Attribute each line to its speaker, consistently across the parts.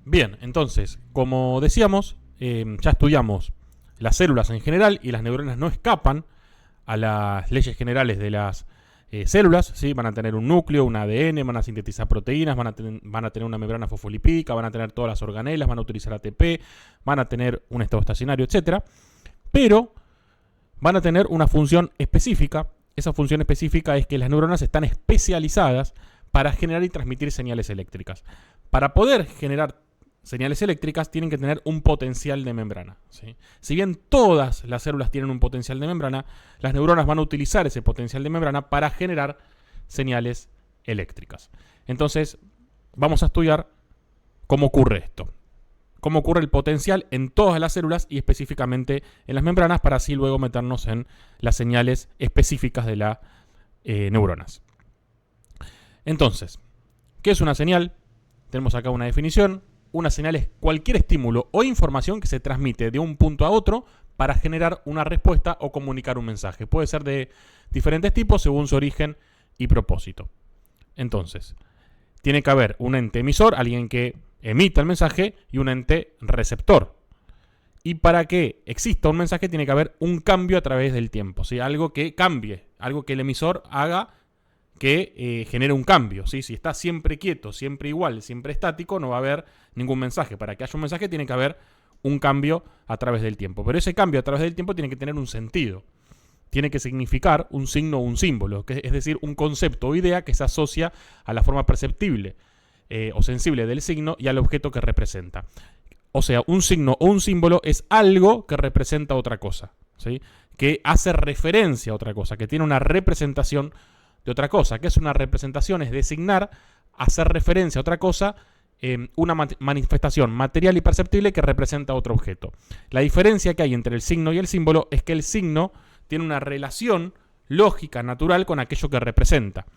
Speaker 1: Bien, entonces, como decíamos, ya estudiamos las células en general y las neuronas no escapan a las leyes generales de las células, ¿sí? Van a tener un núcleo, un ADN, van a sintetizar proteínas, van a tener una membrana fosfolipídica, van a tener todas las organelas, van a utilizar ATP, van a tener un estado estacionario, etc. Pero van a tener una función específica. Esa función específica es que las neuronas están especializadas para generar y transmitir señales eléctricas. Para poder generar señales eléctricas tienen que tener un potencial de membrana, ¿sí? Si bien todas las células tienen un potencial de membrana, las neuronas van a utilizar ese potencial de membrana para generar señales eléctricas. Entonces, vamos a estudiar cómo ocurre esto. Cómo ocurre el potencial en todas las células y específicamente en las membranas, para así luego meternos en las señales específicas de las neuronas. Entonces, ¿qué es una señal? Tenemos acá una definición. Una señal es cualquier estímulo o información que se transmite de un punto a otro para generar una respuesta o comunicar un mensaje. Puede ser de diferentes tipos según su origen y propósito. Entonces, tiene que haber un ente emisor, alguien que emita el mensaje, y un ente receptor. Y para que exista un mensaje tiene que haber un cambio a través del tiempo, ¿sí? Algo que cambie, algo que el emisor haga que genere un cambio, ¿sí? Si está siempre quieto, siempre igual, siempre estático, no va a haber ningún mensaje. Para que haya un mensaje tiene que haber un cambio a través del tiempo. Pero ese cambio a través del tiempo tiene que tener un sentido. Tiene que significar un signo o un símbolo, es decir, un concepto o idea que se asocia a la forma perceptible o sensible del signo y al objeto que representa. O sea, un signo o un símbolo es algo que representa otra cosa, ¿sí? Que hace referencia a otra cosa, que tiene una representación de otra cosa. ¿Qué es una representación? Es designar, hacer referencia a otra cosa, una manifestación material y perceptible que representa otro objeto. La diferencia que hay entre el signo y el símbolo es que el signo tiene una relación lógica, natural, con aquello que representa.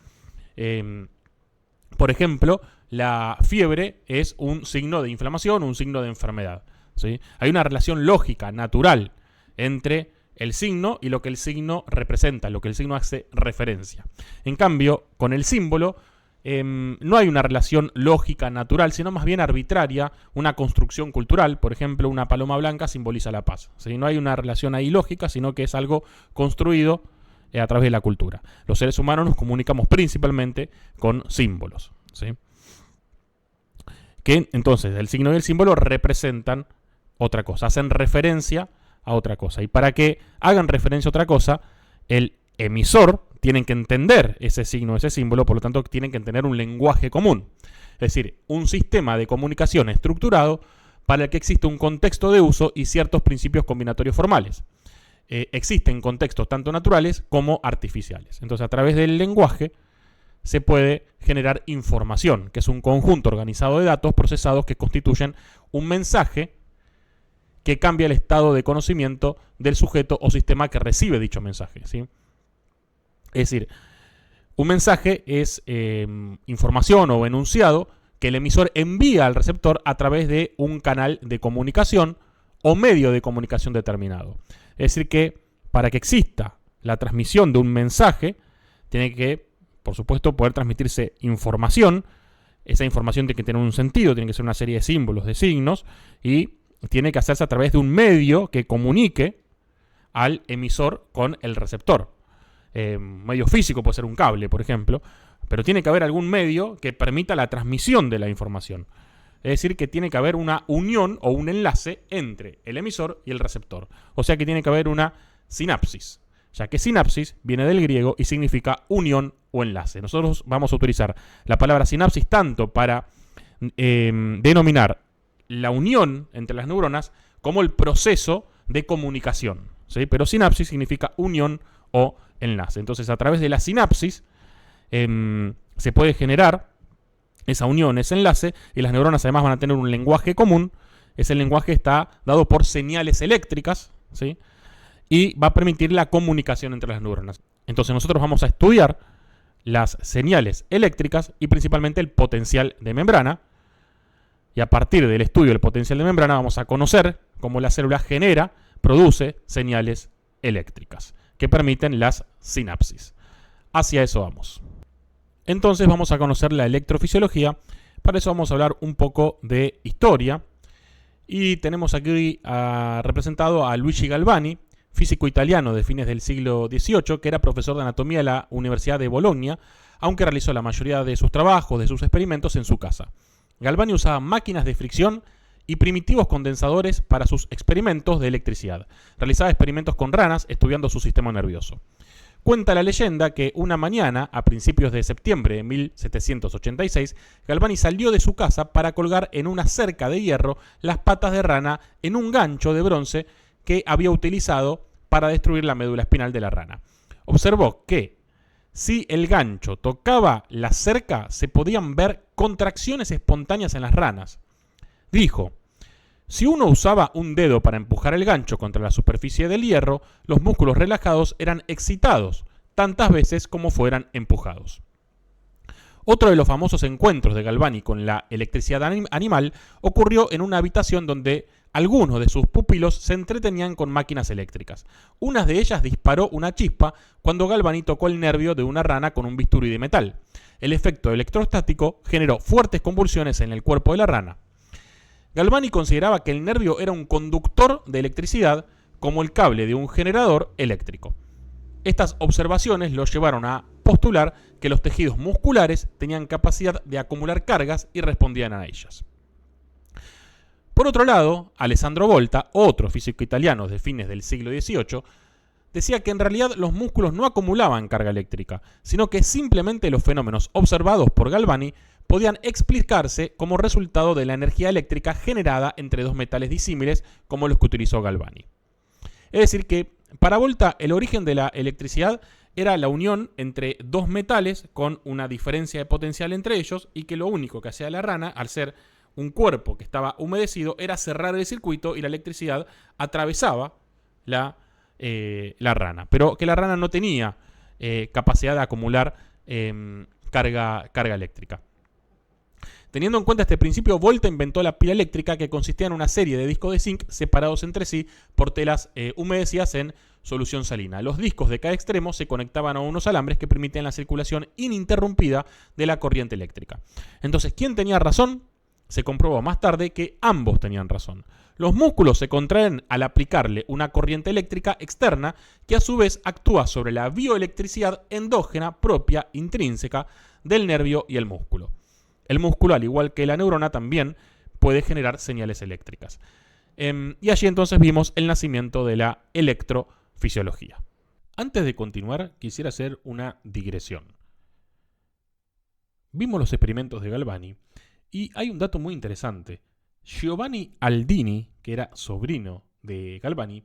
Speaker 1: Por ejemplo, la fiebre es un signo de inflamación, un signo de enfermedad, ¿sí? Hay una relación lógica, natural, entre el signo y lo que el signo representa, lo que el signo hace referencia. En cambio, con el símbolo no hay una relación lógica, natural, sino más bien arbitraria, una construcción cultural. Por ejemplo, una paloma blanca simboliza la paz, ¿sí? No hay una relación ahí lógica, sino que es algo construido a través de la cultura. Los seres humanos nos comunicamos principalmente con símbolos, ¿sí? Que entonces el signo y el símbolo representan otra cosa, hacen referencia a otra cosa. Y para que hagan referencia a otra cosa, el emisor tiene que entender ese signo, ese símbolo, por lo tanto tienen que tener un lenguaje común. Es decir, un sistema de comunicación estructurado para el que existe un contexto de uso y ciertos principios combinatorios formales. Existen contextos tanto naturales como artificiales. Entonces, a través del lenguaje se puede generar información, que es un conjunto organizado de datos procesados que constituyen un mensaje que cambia el estado de conocimiento del sujeto o sistema que recibe dicho mensaje, ¿sí? Es decir, un mensaje es información o enunciado que el emisor envía al receptor a través de un canal de comunicación o medio de comunicación determinado. Es decir, que para que exista la transmisión de un mensaje, tiene que, por supuesto, poder transmitirse información. Esa información tiene que tener un sentido, tiene que ser una serie de símbolos, de signos, y tiene que hacerse a través de un medio que comunique al emisor con el receptor. Medio físico puede ser un cable, por ejemplo, pero tiene que haber algún medio que permita la transmisión de la información. Es decir, que tiene que haber una unión o un enlace entre el emisor y el receptor. O sea que tiene que haber una sinapsis, ya que sinapsis viene del griego y significa unión o enlace. Nosotros vamos a utilizar la palabra sinapsis tanto para denominar la unión entre las neuronas como el proceso de comunicación, ¿sí? Pero sinapsis significa unión o enlace. Entonces, a través de la sinapsis se puede generar esa unión, ese enlace, y las neuronas además van a tener un lenguaje común. Ese lenguaje está dado por señales eléctricas, ¿sí? Y va a permitir la comunicación entre las neuronas. Entonces nosotros vamos a estudiar las señales eléctricas y principalmente el potencial de membrana. Y a partir del estudio del potencial de membrana vamos a conocer cómo la célula produce señales eléctricas que permiten las sinapsis. Hacia eso vamos. Entonces vamos a conocer la electrofisiología Para eso vamos a hablar un poco de historia. Y tenemos aquí representado a Luigi Galvani, físico italiano de fines del siglo XVIII, que era profesor de anatomía en la Universidad de Bolonia, aunque realizó la mayoría de sus trabajos, de sus experimentos en su casa. Galvani usaba máquinas de fricción y primitivos condensadores para sus experimentos de electricidad. Realizaba experimentos con ranas, estudiando su sistema nervioso. Cuenta la leyenda que una mañana, a principios de septiembre de 1786, Galvani salió de su casa para colgar en una cerca de hierro las patas de rana en un gancho de bronce que había utilizado para destruir la médula espinal de la rana. Observó que si el gancho tocaba la cerca, se podían ver contracciones espontáneas en las ranas. Dijo: si uno usaba un dedo para empujar el gancho contra la superficie del hierro, los músculos relajados eran excitados tantas veces como fueran empujados. Otro de los famosos encuentros de Galvani con la electricidad animal ocurrió en una habitación donde algunos de sus pupilos se entretenían con máquinas eléctricas. Una de ellas disparó una chispa cuando Galvani tocó el nervio de una rana con un bisturí de metal. El efecto electrostático generó fuertes convulsiones en el cuerpo de la rana. Galvani consideraba que el nervio era un conductor de electricidad como el cable de un generador eléctrico. Estas observaciones lo llevaron a postular que los tejidos musculares tenían capacidad de acumular cargas y respondían a ellas. Por otro lado, Alessandro Volta, otro físico italiano de fines del siglo XVIII, decía que en realidad los músculos no acumulaban carga eléctrica, sino que simplemente los fenómenos observados por Galvani podían explicarse como resultado de la energía eléctrica generada entre dos metales disímiles como los que utilizó Galvani. Es decir que, para Volta, el origen de la electricidad era la unión entre dos metales con una diferencia de potencial entre ellos, y que lo único que hacía la rana, al ser un cuerpo que estaba humedecido, era cerrar el circuito y la electricidad atravesaba la rana. Pero que la rana no tenía capacidad de acumular carga eléctrica. Teniendo en cuenta este principio, Volta inventó la pila eléctrica, que consistía en una serie de discos de zinc separados entre sí por telas humedecidas en solución salina. Los discos de cada extremo se conectaban a unos alambres que permitían la circulación ininterrumpida de la corriente eléctrica. Entonces, ¿quién tenía razón? Se comprobó más tarde que ambos tenían razón. Los músculos se contraen al aplicarle una corriente eléctrica externa que a su vez actúa sobre la bioelectricidad endógena propia, intrínseca, del nervio y el músculo. El músculo, al igual que la neurona, también puede generar señales eléctricas. Y allí entonces vimos el nacimiento de la electrofisiología. Antes de continuar, quisiera hacer una digresión. Vimos los experimentos de Galvani y hay un dato muy interesante. Giovanni Aldini, que era sobrino de Galvani,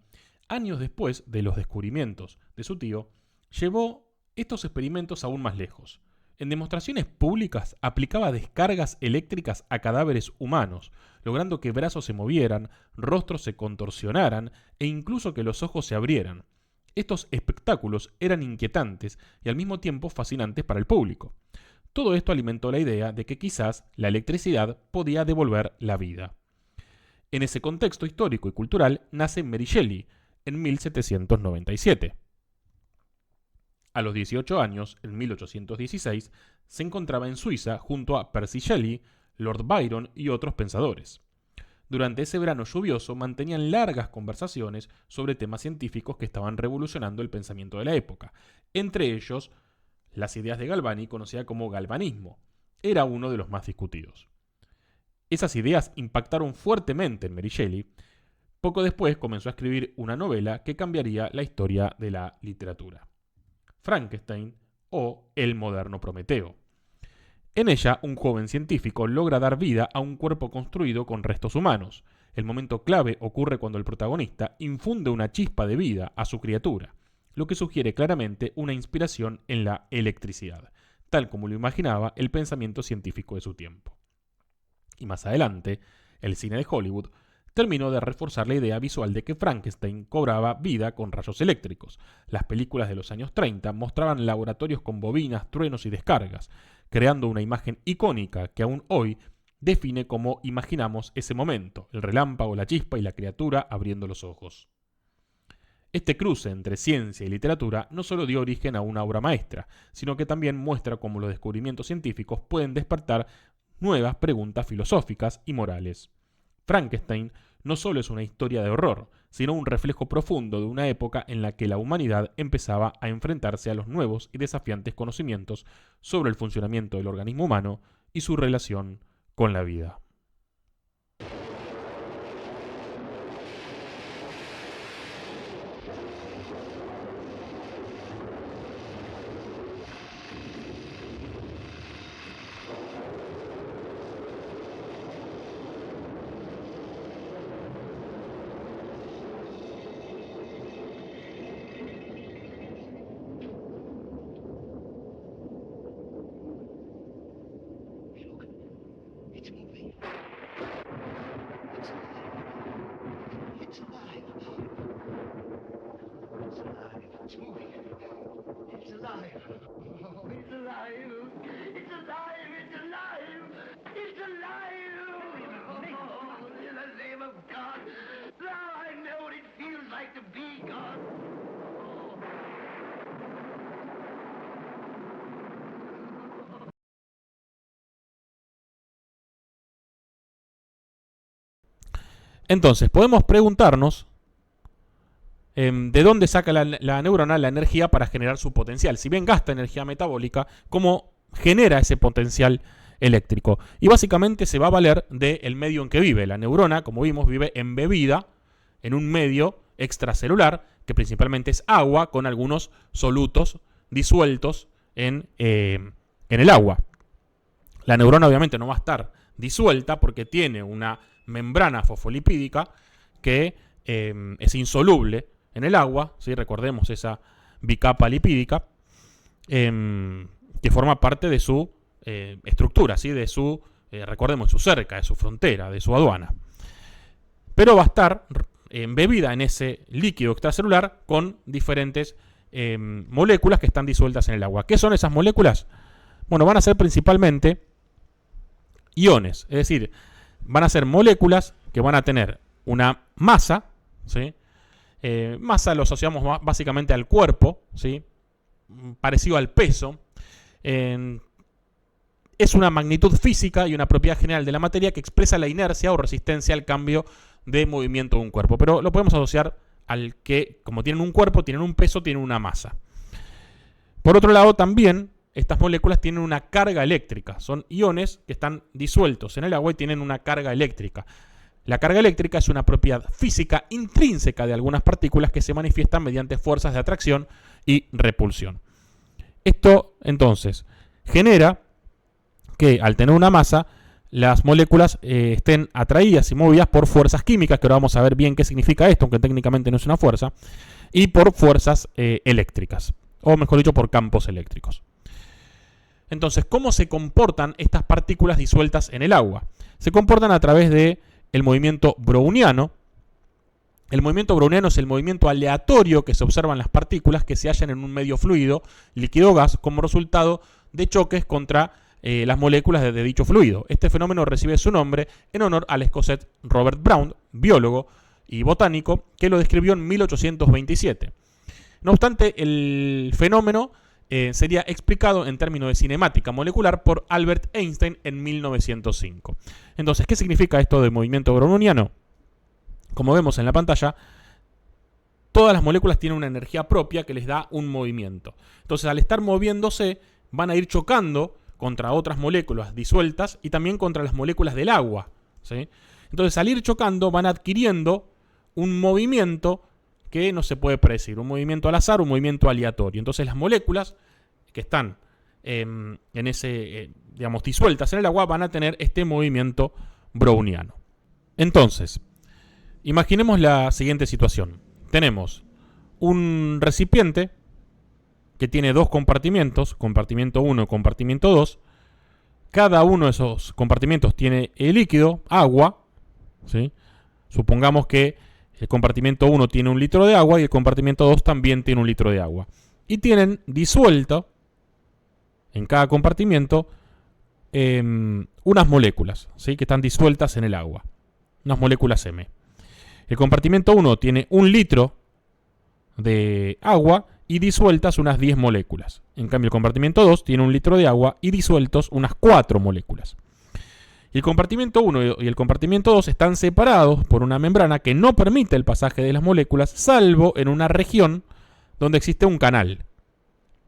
Speaker 1: años después de los descubrimientos de su tío, llevó estos experimentos aún más lejos. En demostraciones públicas aplicaba descargas eléctricas a cadáveres humanos, logrando que brazos se movieran, rostros se contorsionaran e incluso que los ojos se abrieran. Estos espectáculos eran inquietantes y al mismo tiempo fascinantes para el público. Todo esto alimentó la idea de que quizás la electricidad podía devolver la vida. En ese contexto histórico y cultural nace Mary Shelley en 1797. A los 18 años, en 1816, se encontraba en Suiza junto a Percy Shelley, Lord Byron y otros pensadores. Durante ese verano lluvioso mantenían largas conversaciones sobre temas científicos que estaban revolucionando el pensamiento de la época, entre ellos las ideas de Galvani, conocida como galvanismo. Era uno de los más discutidos. Esas ideas impactaron fuertemente en Mary Shelley. Poco después comenzó a escribir una novela que cambiaría la historia de la literatura: Frankenstein, o El moderno Prometeo. En ella, un joven científico logra dar vida a un cuerpo construido con restos humanos. El momento clave ocurre cuando el protagonista infunde una chispa de vida a su criatura, lo que sugiere claramente una inspiración en la electricidad, tal como lo imaginaba el pensamiento científico de su tiempo. Y más adelante, el cine de Hollywood terminó de reforzar la idea visual de que Frankenstein cobraba vida con rayos eléctricos. Las películas de los años 30 mostraban laboratorios con bobinas, truenos y descargas, creando una imagen icónica que aún hoy define cómo imaginamos ese momento: el relámpago, la chispa y la criatura abriendo los ojos. Este cruce entre ciencia y literatura no solo dio origen a una obra maestra, sino que también muestra cómo los descubrimientos científicos pueden despertar nuevas preguntas filosóficas y morales. Frankenstein no solo es una historia de horror, sino un reflejo profundo de una época en la que la humanidad empezaba a enfrentarse a los nuevos y desafiantes conocimientos sobre el funcionamiento del organismo humano y su relación con la vida. Entonces, podemos preguntarnos de dónde saca la neurona la energía para generar su potencial. Si bien gasta energía metabólica, ¿cómo genera ese potencial eléctrico? Y básicamente se va a valer del medio en que vive. La neurona, como vimos, vive embebida en un medio extracelular, que principalmente es agua, con algunos solutos disueltos en el agua. La neurona obviamente no va a estar disuelta porque tiene una membrana fosfolipídica que es insoluble en el agua, ¿sí? Recordemos esa bicapa lipídica, que forma parte de su estructura, ¿sí? De su, recordemos, su cerca, de su frontera, de su aduana. Pero va a estar embebida en ese líquido extracelular con diferentes moléculas que están disueltas en el agua. ¿Qué son esas moléculas? Bueno, van a ser principalmente iones, es decir, van a ser moléculas que van a tener una masa, ¿sí? Masa lo asociamos básicamente al cuerpo, ¿sí? Parecido al peso. Es una magnitud física y una propiedad general de la materia que expresa la inercia o resistencia al cambio de movimiento de un cuerpo. Pero lo podemos asociar al que, como tienen un cuerpo, tienen un peso, tienen una masa. Por otro lado, también estas moléculas tienen una carga eléctrica. Son iones que están disueltos en el agua y tienen una carga eléctrica. La carga eléctrica es una propiedad física intrínseca de algunas partículas que se manifiestan mediante fuerzas de atracción y repulsión. Esto, entonces, genera que al tener una masa, las moléculas estén atraídas y movidas por fuerzas químicas, que ahora vamos a ver bien qué significa esto, aunque técnicamente no es una fuerza, y por fuerzas eléctricas, o mejor dicho, por campos eléctricos. Entonces, ¿cómo se comportan estas partículas disueltas en el agua? Se comportan a través de el movimiento browniano. El movimiento browniano es el movimiento aleatorio que se observa en las partículas que se hallan en un medio fluido, líquido o gas, como resultado de choques contra las moléculas de dicho fluido. Este fenómeno recibe su nombre en honor al escocés Robert Brown, biólogo y botánico, que lo describió en 1827. No obstante, el fenómeno sería explicado en términos de cinemática molecular por Albert Einstein en 1905. Entonces, ¿qué significa esto de movimiento browniano? Como vemos en la pantalla, todas las moléculas tienen una energía propia que les da un movimiento. Entonces, al estar moviéndose, van a ir chocando contra otras moléculas disueltas y también contra las moléculas del agua, ¿sí? Entonces, al ir chocando, van adquiriendo un movimiento que no se puede predecir, un movimiento al azar, un movimiento aleatorio. Entonces, las moléculas que están en ese, digamos, disueltas en el agua van a tener este movimiento browniano. Entonces, imaginemos la siguiente situación. Tenemos un recipiente que tiene dos compartimientos, compartimento 1 y compartimento 2. Cada uno de esos compartimentos tiene el líquido, agua, ¿sí? Supongamos que el compartimento 1 tiene 1 litro de agua y el compartimento 2 también tiene 1 litro de agua. Y tienen disuelto en cada compartimento unas moléculas, ¿sí? Que están disueltas en el agua. Unas moléculas M. El compartimento 1 tiene 1 litro de agua y disueltas unas 10 moléculas. En cambio, el compartimento 2 tiene 1 litro de agua y disueltos unas 4 moléculas. Y el compartimiento 1 y el compartimiento 2 están separados por una membrana que no permite el pasaje de las moléculas, salvo en una región donde existe un canal.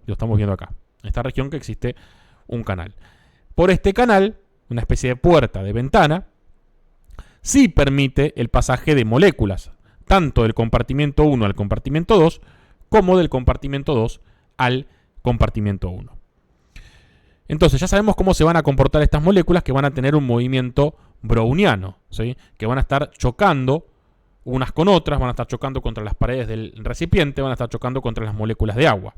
Speaker 1: Lo estamos viendo acá. En esta región que existe un canal. Por este canal, una especie de puerta, de ventana, sí permite el pasaje de moléculas, tanto del compartimiento 1 al compartimiento 2, como del compartimiento 2 al compartimiento 1. Entonces ya sabemos cómo se van a comportar estas moléculas, que van a tener un movimiento browniano, ¿sí? Que van a estar chocando unas con otras, van a estar chocando contra las paredes del recipiente, van a estar chocando contra las moléculas de agua.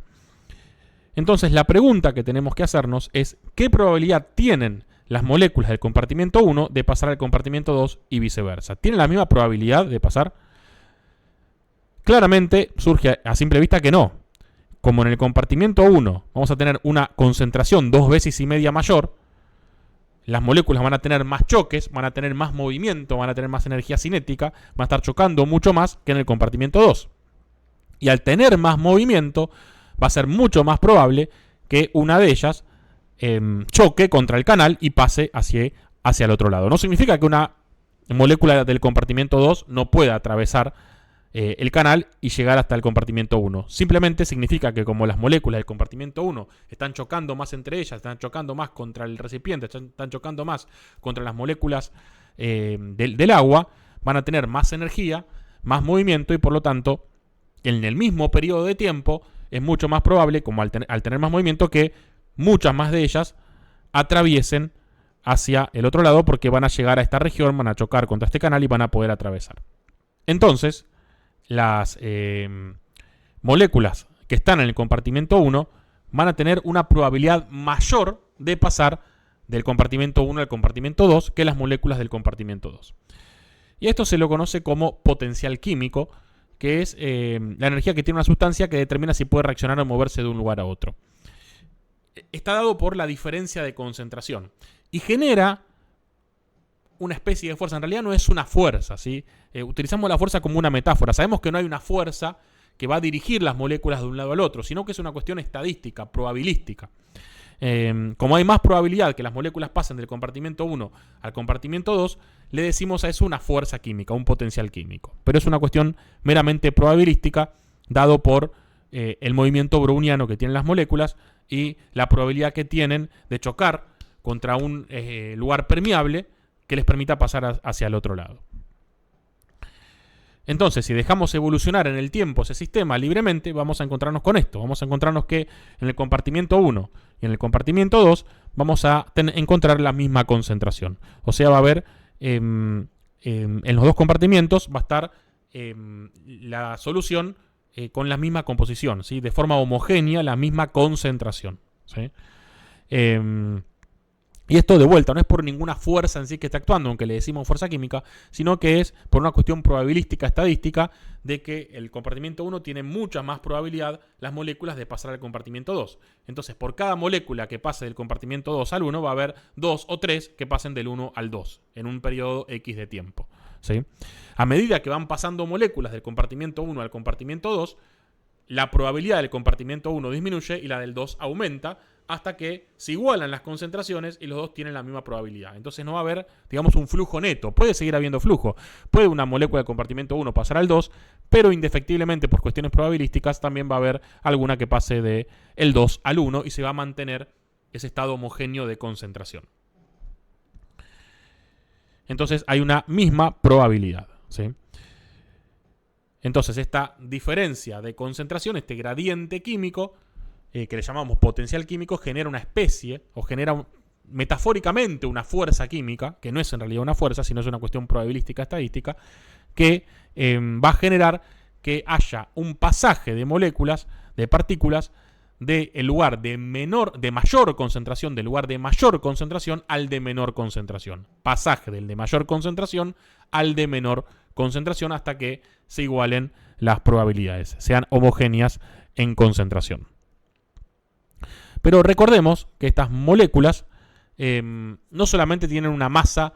Speaker 1: Entonces la pregunta que tenemos que hacernos es ¿qué probabilidad tienen las moléculas del compartimiento 1 de pasar al compartimiento 2 y viceversa? ¿Tienen la misma probabilidad de pasar? Claramente surge a simple vista que no. Como en el compartimiento 1 vamos a tener una concentración 2 veces y media mayor, las moléculas van a tener más choques, van a tener más movimiento, van a tener más energía cinética, van a estar chocando mucho más que en el compartimiento 2. Y al tener más movimiento, va a ser mucho más probable que una de ellas choque contra el canal y pase hacia el otro lado. No significa que una molécula del compartimiento 2 no pueda atravesar el canal y llegar hasta el compartimiento 1. Simplemente significa que como las moléculas del compartimiento 1 están chocando más entre ellas, están chocando más contra el recipiente, están chocando más contra las moléculas del agua, van a tener más energía, más movimiento y por lo tanto en el mismo periodo de tiempo es mucho más probable, como al tener más movimiento, que muchas más de ellas atraviesen hacia el otro lado porque van a llegar a esta región, van a chocar contra este canal y van a poder atravesar. Entonces, las moléculas que están en el compartimiento 1 van a tener una probabilidad mayor de pasar del compartimiento 1 al compartimiento 2 que las moléculas del compartimiento 2. Y esto se lo conoce como potencial químico, que es la energía que tiene una sustancia que determina si puede reaccionar o moverse de un lugar a otro. Está dado por la diferencia de concentración y genera una especie de fuerza. En realidad no es una fuerza, ¿sí? Utilizamos la fuerza como una metáfora. Sabemos que no hay una fuerza que va a dirigir las moléculas de un lado al otro, sino que es una cuestión estadística, probabilística. Como hay más probabilidad que las moléculas pasen del compartimiento 1 al compartimiento 2, le decimos a eso una fuerza química, un potencial químico. Pero es una cuestión meramente probabilística, dado por el movimiento browniano que tienen las moléculas y la probabilidad que tienen de chocar contra un lugar permeable que les permita pasar hacia el otro lado. Entonces, si dejamos evolucionar en el tiempo ese sistema libremente, vamos a encontrarnos con esto. Vamos a encontrarnos que en el compartimiento 1 y en el compartimiento 2 vamos a encontrar la misma concentración. O sea, va a haber, en los dos compartimientos va a estar la solución con la misma composición, ¿sí? De forma homogénea, la misma concentración, ¿sí? Y esto de vuelta no es por ninguna fuerza en sí que está actuando, aunque le decimos fuerza química, sino que es por una cuestión probabilística, estadística, de que el compartimiento 1 tiene mucha más probabilidad las moléculas de pasar al compartimiento 2. Entonces, por cada molécula que pase del compartimiento 2 al 1, va a haber 2 o 3 que pasen del 1 al 2 en un periodo X de tiempo, ¿sí? A medida que van pasando moléculas del compartimiento 1 al compartimiento 2, la probabilidad del compartimiento 1 disminuye y la del 2 aumenta, hasta que se igualan las concentraciones y los dos tienen la misma probabilidad. Entonces no va a haber, digamos, un flujo neto. Puede seguir habiendo flujo. Puede una molécula del compartimiento 1 pasar al 2, pero indefectiblemente por cuestiones probabilísticas también va a haber alguna que pase del 2 al 1 y se va a mantener ese estado homogéneo de concentración. Entonces hay una misma probabilidad, ¿sí? Entonces esta diferencia de concentración, este gradiente químico, que le llamamos potencial químico, genera una especie, o genera metafóricamente una fuerza química, que no es en realidad una fuerza, sino es una cuestión probabilística estadística, que va a generar que haya un pasaje de moléculas, de partículas, del lugar de mayor concentración, del lugar de mayor concentración al de menor concentración. Pasaje del de mayor concentración al de menor concentración hasta que se igualen las probabilidades, sean homogéneas en concentración. Pero recordemos que estas moléculas no solamente tienen una masa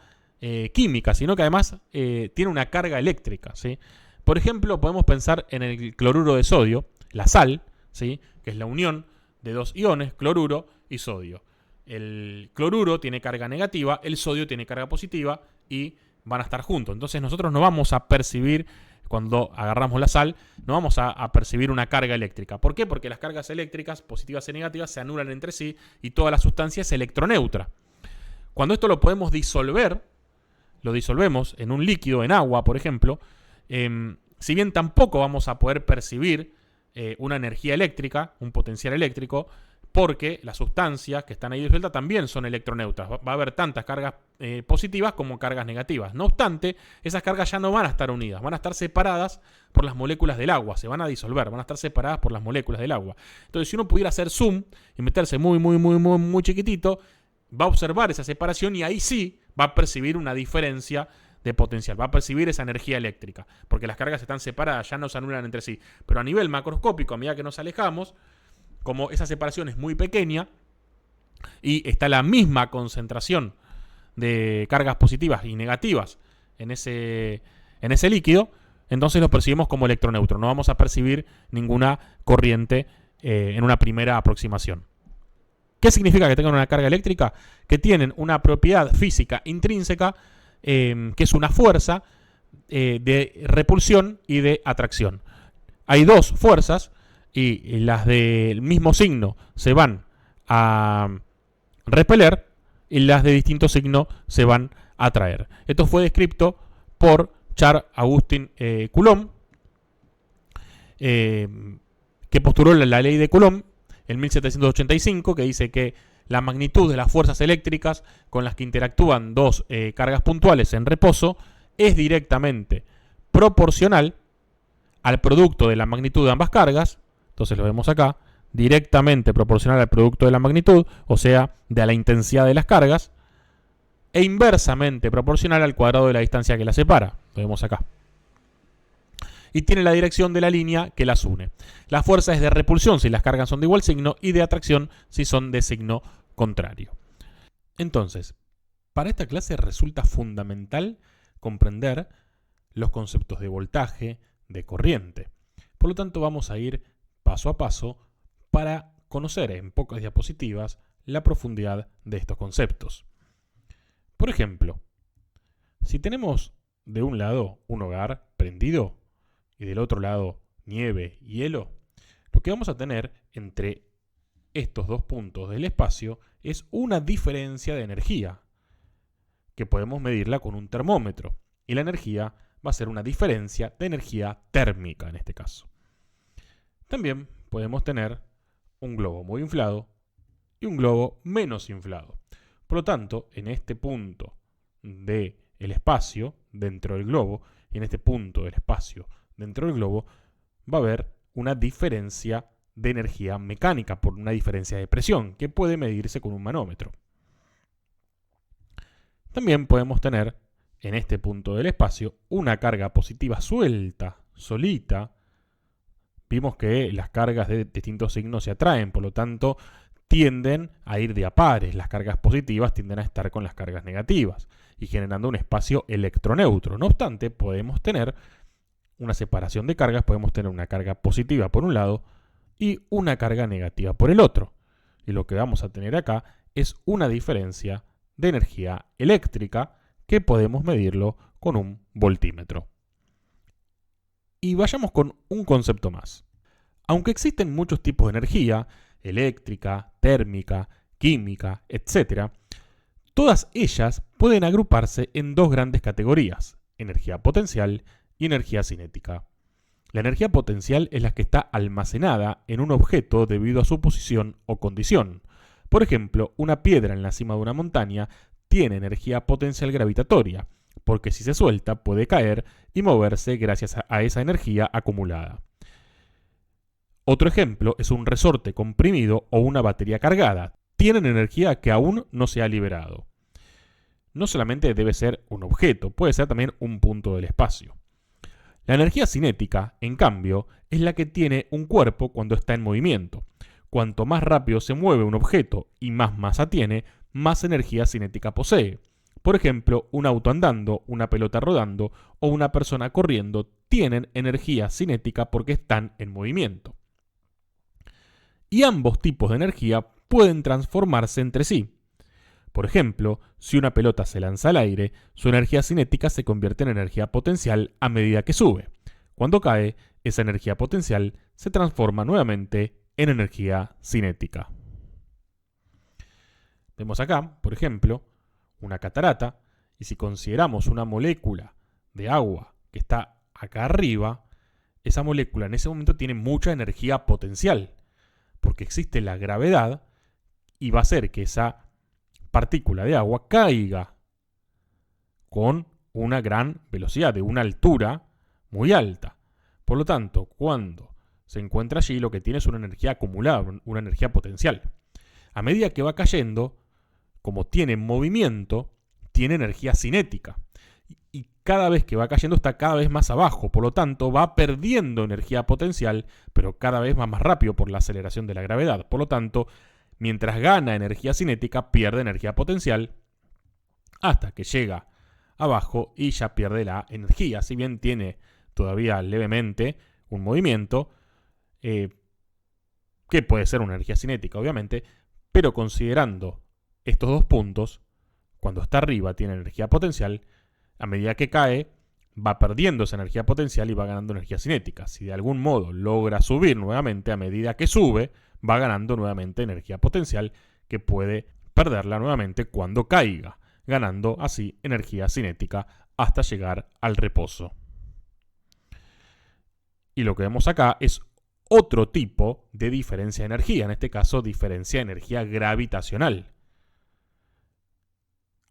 Speaker 1: química, sino que además tienen una carga eléctrica, ¿sí? Por ejemplo, podemos pensar en el cloruro de sodio, la sal, ¿sí? Que es la unión de dos iones, cloruro y sodio. el cloruro tiene carga negativa, el sodio tiene carga positiva y van a estar juntos. Entonces nosotros no vamos a percibir, cuando agarramos la sal, no vamos a percibir una carga eléctrica. ¿Por qué? Porque las cargas eléctricas, positivas y negativas, se anulan entre sí y toda la sustancia es electroneutra. Cuando esto lo podemos disolver, lo disolvemos en un líquido, en agua, por ejemplo, si bien tampoco vamos a poder percibir una energía eléctrica, un potencial eléctrico, porque las sustancias que están ahí disueltas también son electroneutras. Va a haber tantas cargas positivas como cargas negativas. No obstante, esas cargas ya no van a estar unidas, van a estar separadas por las moléculas del agua, se van a disolver, van a estar separadas por las moléculas del agua. Entonces, si uno pudiera hacer zoom y meterse muy chiquitito, va a observar esa separación y ahí sí va a percibir una diferencia de potencial, va a percibir esa energía eléctrica, porque las cargas están separadas, ya no se anulan entre sí. Pero a nivel macroscópico, a medida que nos alejamos, como esa separación es muy pequeña y está la misma concentración de cargas positivas y negativas en ese líquido, entonces lo percibimos como electroneutro. No vamos a percibir ninguna corriente en una primera aproximación. ¿Qué significa que tengan una carga eléctrica? Que tienen una propiedad física intrínseca, que es una fuerza de repulsión y de atracción. Hay dos fuerzas y las del mismo signo se van a repeler y las de distinto signo se van a atraer. Esto fue descrito por Charles Augustin Coulomb, que postuló la ley de Coulomb en 1785, que dice que la magnitud de las fuerzas eléctricas con las que interactúan dos cargas puntuales en reposo es directamente proporcional al producto de la magnitud de ambas cargas. Entonces lo vemos acá, directamente proporcional al producto de la magnitud, o sea, de la intensidad de las cargas, e inversamente proporcional al cuadrado de la distancia que las separa. Lo vemos acá. Y tiene la dirección de la línea que las une. La fuerza es de repulsión si las cargas son de igual signo y de atracción si son de signo contrario. Entonces, para esta clase resulta fundamental comprender los conceptos de voltaje, de corriente. Por lo tanto, vamos a ir paso a paso para conocer en pocas diapositivas la profundidad de estos conceptos. Por ejemplo, si tenemos de un lado un hogar prendido y del otro lado nieve y hielo, lo que vamos a tener entre estos dos puntos del espacio es una diferencia de energía, que podemos medirla con un termómetro, y la energía va a ser una diferencia de energía térmica en este caso. También podemos tener un globo muy inflado y un globo menos inflado. Por lo tanto, en este punto del espacio dentro del globo y en este punto del espacio dentro del globo va a haber una diferencia de energía mecánica por una diferencia de presión que puede medirse con un manómetro. También podemos tener en este punto del espacio una carga positiva suelta, solita. Vimos que las cargas de distintos signos se atraen, por lo tanto tienden a ir de a pares. Las cargas positivas tienden a estar con las cargas negativas y generando un espacio electroneutro. No obstante, podemos tener una separación de cargas, podemos tener una carga positiva por un lado y una carga negativa por el otro. Y lo que vamos a tener acá es una diferencia de energía eléctrica que podemos medirlo con un voltímetro. Y vayamos con un concepto más. Aunque existen muchos tipos de energía, eléctrica, térmica, química, etc., todas ellas pueden agruparse en dos grandes categorías: energía potencial y energía cinética. La energía potencial es la que está almacenada en un objeto debido a su posición o condición. Por ejemplo, una piedra en la cima de una montaña tiene energía potencial gravitatoria, porque si se suelta puede caer y moverse gracias a esa energía acumulada. Otro ejemplo es un resorte comprimido o una batería cargada. Tienen energía que aún no se ha liberado. No solamente debe ser un objeto, puede ser también un punto del espacio. La energía cinética, en cambio, es la que tiene un cuerpo cuando está en movimiento. Cuanto más rápido se mueve un objeto y más masa tiene, más energía cinética posee. Por ejemplo, un auto andando, una pelota rodando o una persona corriendo tienen energía cinética porque están en movimiento. Y ambos tipos de energía pueden transformarse entre sí. Por ejemplo, si una pelota se lanza al aire, su energía cinética se convierte en energía potencial a medida que sube. Cuando cae, esa energía potencial se transforma nuevamente en energía cinética. Vemos acá, por ejemplo, una catarata, y si consideramos una molécula de agua que está acá arriba, esa molécula en ese momento tiene mucha energía potencial, porque existe la gravedad y va a hacer que esa partícula de agua caiga con una gran velocidad, de una altura muy alta. Por lo tanto, cuando se encuentra allí, lo que tiene es una energía acumulada, una energía potencial. A medida que va cayendo, como tiene movimiento, tiene energía cinética. Y cada vez que va cayendo está cada vez más abajo. Por lo tanto, va perdiendo energía potencial, pero cada vez va más rápido por la aceleración de la gravedad. Por lo tanto, mientras gana energía cinética, pierde energía potencial hasta que llega abajo y ya pierde la energía. Si bien tiene todavía levemente un movimiento, que puede ser una energía cinética, obviamente, pero considerando estos dos puntos, cuando está arriba tiene energía potencial, a medida que cae va perdiendo esa energía potencial y va ganando energía cinética. Si de algún modo logra subir nuevamente, a medida que sube, va ganando nuevamente energía potencial, que puede perderla nuevamente cuando caiga, ganando así energía cinética hasta llegar al reposo. Y lo que vemos acá es otro tipo de diferencia de energía, en este caso diferencia de energía gravitacional.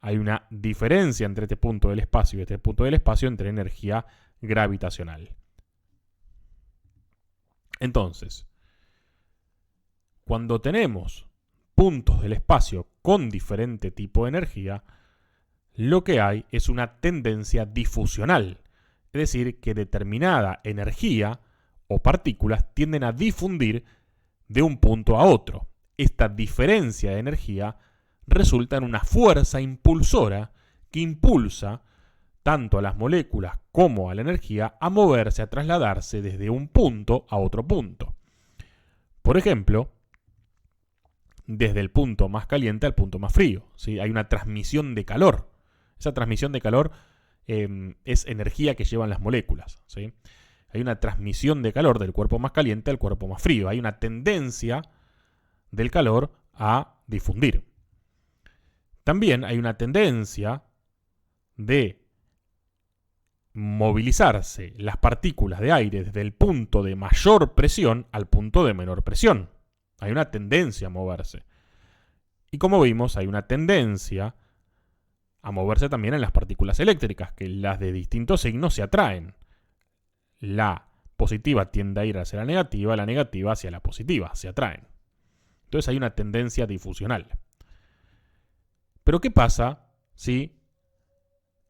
Speaker 1: Hay una diferencia entre este punto del espacio y este punto del espacio entre energía gravitacional. Entonces, cuando tenemos puntos del espacio con diferente tipo de energía, lo que hay es una tendencia difusional. Es decir, que determinada energía o partículas tienden a difundir de un punto a otro. Esta diferencia de energía resulta en una fuerza impulsora que impulsa tanto a las moléculas como a la energía a moverse, a trasladarse desde un punto a otro punto. Por ejemplo, desde el punto más caliente al punto más frío, ¿sí? Hay una transmisión de calor. Esa transmisión de calor es energía que llevan las moléculas, ¿sí? Hay una transmisión de calor del cuerpo más caliente al cuerpo más frío. Hay una tendencia del calor a difundir. También hay una tendencia de movilizarse las partículas de aire desde el punto de mayor presión al punto de menor presión. Hay una tendencia a moverse. Y como vimos, hay una tendencia a moverse también en las partículas eléctricas, que las de distintos signos se atraen. La positiva tiende a ir hacia la negativa hacia la positiva, se atraen. Entonces hay una tendencia difusional. Pero ¿qué pasa si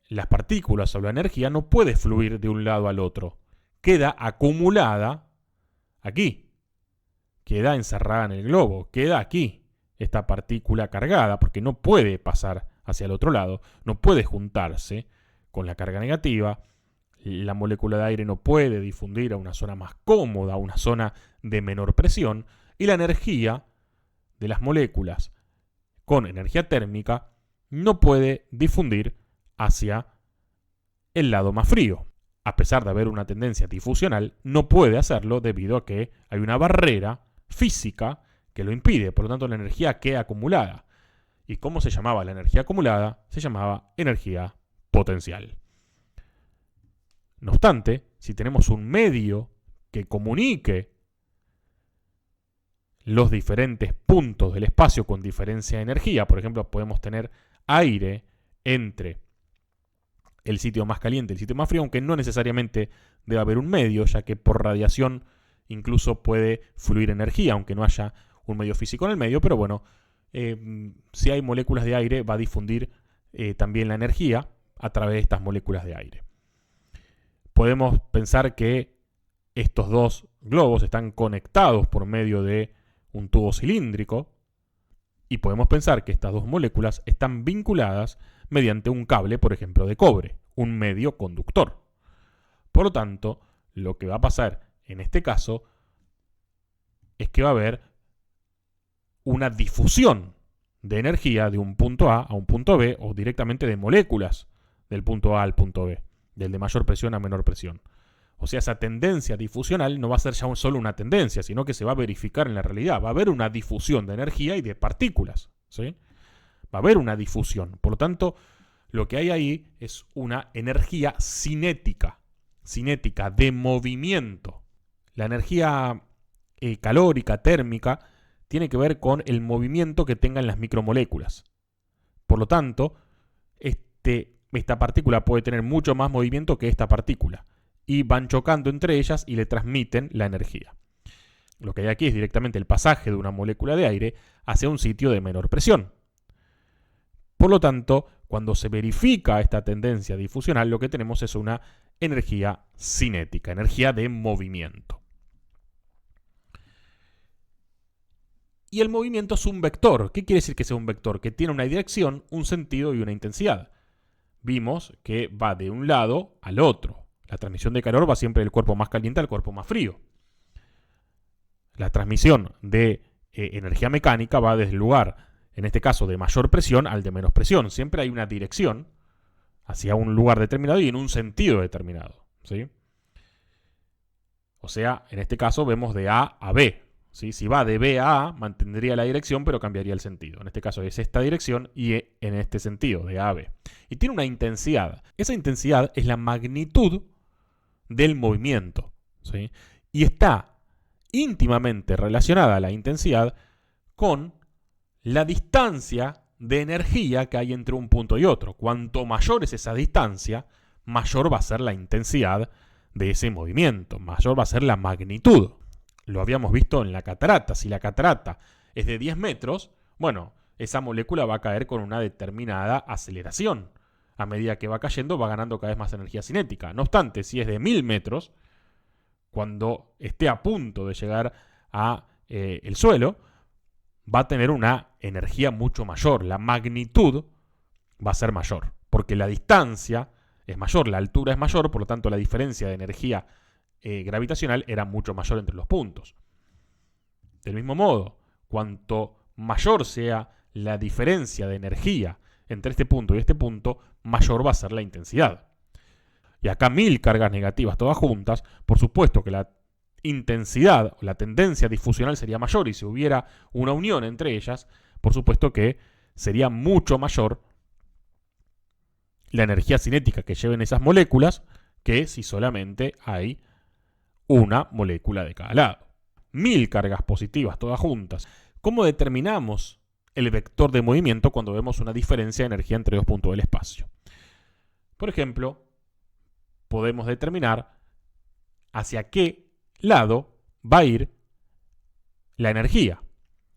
Speaker 1: las partículas o la energía no puede fluir de un lado al otro? Queda acumulada aquí. Queda encerrada en el globo. Queda aquí esta partícula cargada porque no puede pasar hacia el otro lado. No puede juntarse con la carga negativa. La molécula de aire no puede difundir a una zona más cómoda, a una zona de menor presión. Y la energía de las moléculas con energía térmica no puede difundir hacia el lado más frío. A pesar de haber una tendencia difusional, no puede hacerlo debido a que hay una barrera física que lo impide. Por lo tanto, la energía queda acumulada. ¿Y cómo se llamaba la energía acumulada? Se llamaba energía potencial. No obstante, si tenemos un medio que comunique los diferentes puntos del espacio con diferencia de energía, por ejemplo, podemos tener aire entre el sitio más caliente y el sitio más frío, aunque no necesariamente debe haber un medio, ya que por radiación incluso puede fluir energía, aunque no haya un medio físico en el medio, pero bueno, si hay moléculas de aire va a difundir también la energía a través de estas moléculas de aire. Podemos pensar que estos dos globos están conectados por medio de un tubo cilíndrico y podemos pensar que estas dos moléculas están vinculadas mediante un cable, por ejemplo, de cobre, un medio conductor. Por lo tanto, lo que va a pasar en este caso es que va a haber una difusión de energía de un punto A un punto B o directamente de moléculas del punto A al punto B, del de mayor presión a menor presión. O sea, esa tendencia difusional no va a ser ya solo una tendencia, sino que se va a verificar en la realidad. Va a haber una difusión de energía y de partículas, ¿sí? Va a haber una difusión. Por lo tanto, lo que hay ahí es una energía cinética de movimiento. La energía calórica, térmica, tiene que ver con el movimiento que tengan las micromoléculas. Por lo tanto, esta partícula puede tener mucho más movimiento que esta partícula. Y van chocando entre ellas y le transmiten la energía. Lo que hay aquí es directamente el pasaje de una molécula de aire hacia un sitio de menor presión. Por lo tanto, cuando se verifica esta tendencia difusional, lo que tenemos es una energía cinética, energía de movimiento. Y el movimiento es un vector. ¿Qué quiere decir que sea un vector? Que tiene una dirección, un sentido y una intensidad. Vimos que va de un lado al otro. La transmisión de calor va siempre del cuerpo más caliente al cuerpo más frío. La transmisión de energía mecánica va desde el lugar, en este caso, de mayor presión al de menos presión. Siempre hay una dirección hacia un lugar determinado y en un sentido determinado, ¿sí? O sea, en este caso vemos de A a B, ¿sí? Si va de B a A, mantendría la dirección, pero cambiaría el sentido. En este caso es esta dirección y en este sentido, de A a B. Y tiene una intensidad. Esa intensidad es la magnitud del movimiento, ¿sí? Y está íntimamente relacionada a la intensidad con la distancia de energía que hay entre un punto y otro. Cuanto mayor es esa distancia, mayor va a ser la intensidad de ese movimiento, mayor va a ser la magnitud. Lo habíamos visto en la catarata. Si la catarata es de 10 metros, bueno, esa molécula va a caer con una determinada aceleración. A medida que va cayendo, va ganando cada vez más energía cinética. No obstante, si es de 1000 metros, cuando esté a punto de llegar a el suelo, va a tener una energía mucho mayor. La magnitud va a ser mayor, porque la distancia es mayor, la altura es mayor, por lo tanto la diferencia de energía gravitacional era mucho mayor entre los puntos. Del mismo modo, cuanto mayor sea la diferencia de energía entre este punto y este punto, mayor va a ser la intensidad. Y acá 1000 cargas negativas todas juntas, por supuesto que la intensidad o la tendencia difusional sería mayor, y si hubiera una unión entre ellas, por supuesto que sería mucho mayor la energía cinética que lleven esas moléculas que si solamente hay una molécula de cada lado. 1000 cargas positivas todas juntas. ¿Cómo determinamos el vector de movimiento cuando vemos una diferencia de energía entre dos puntos del espacio? Por ejemplo, podemos determinar hacia qué lado va a ir la energía.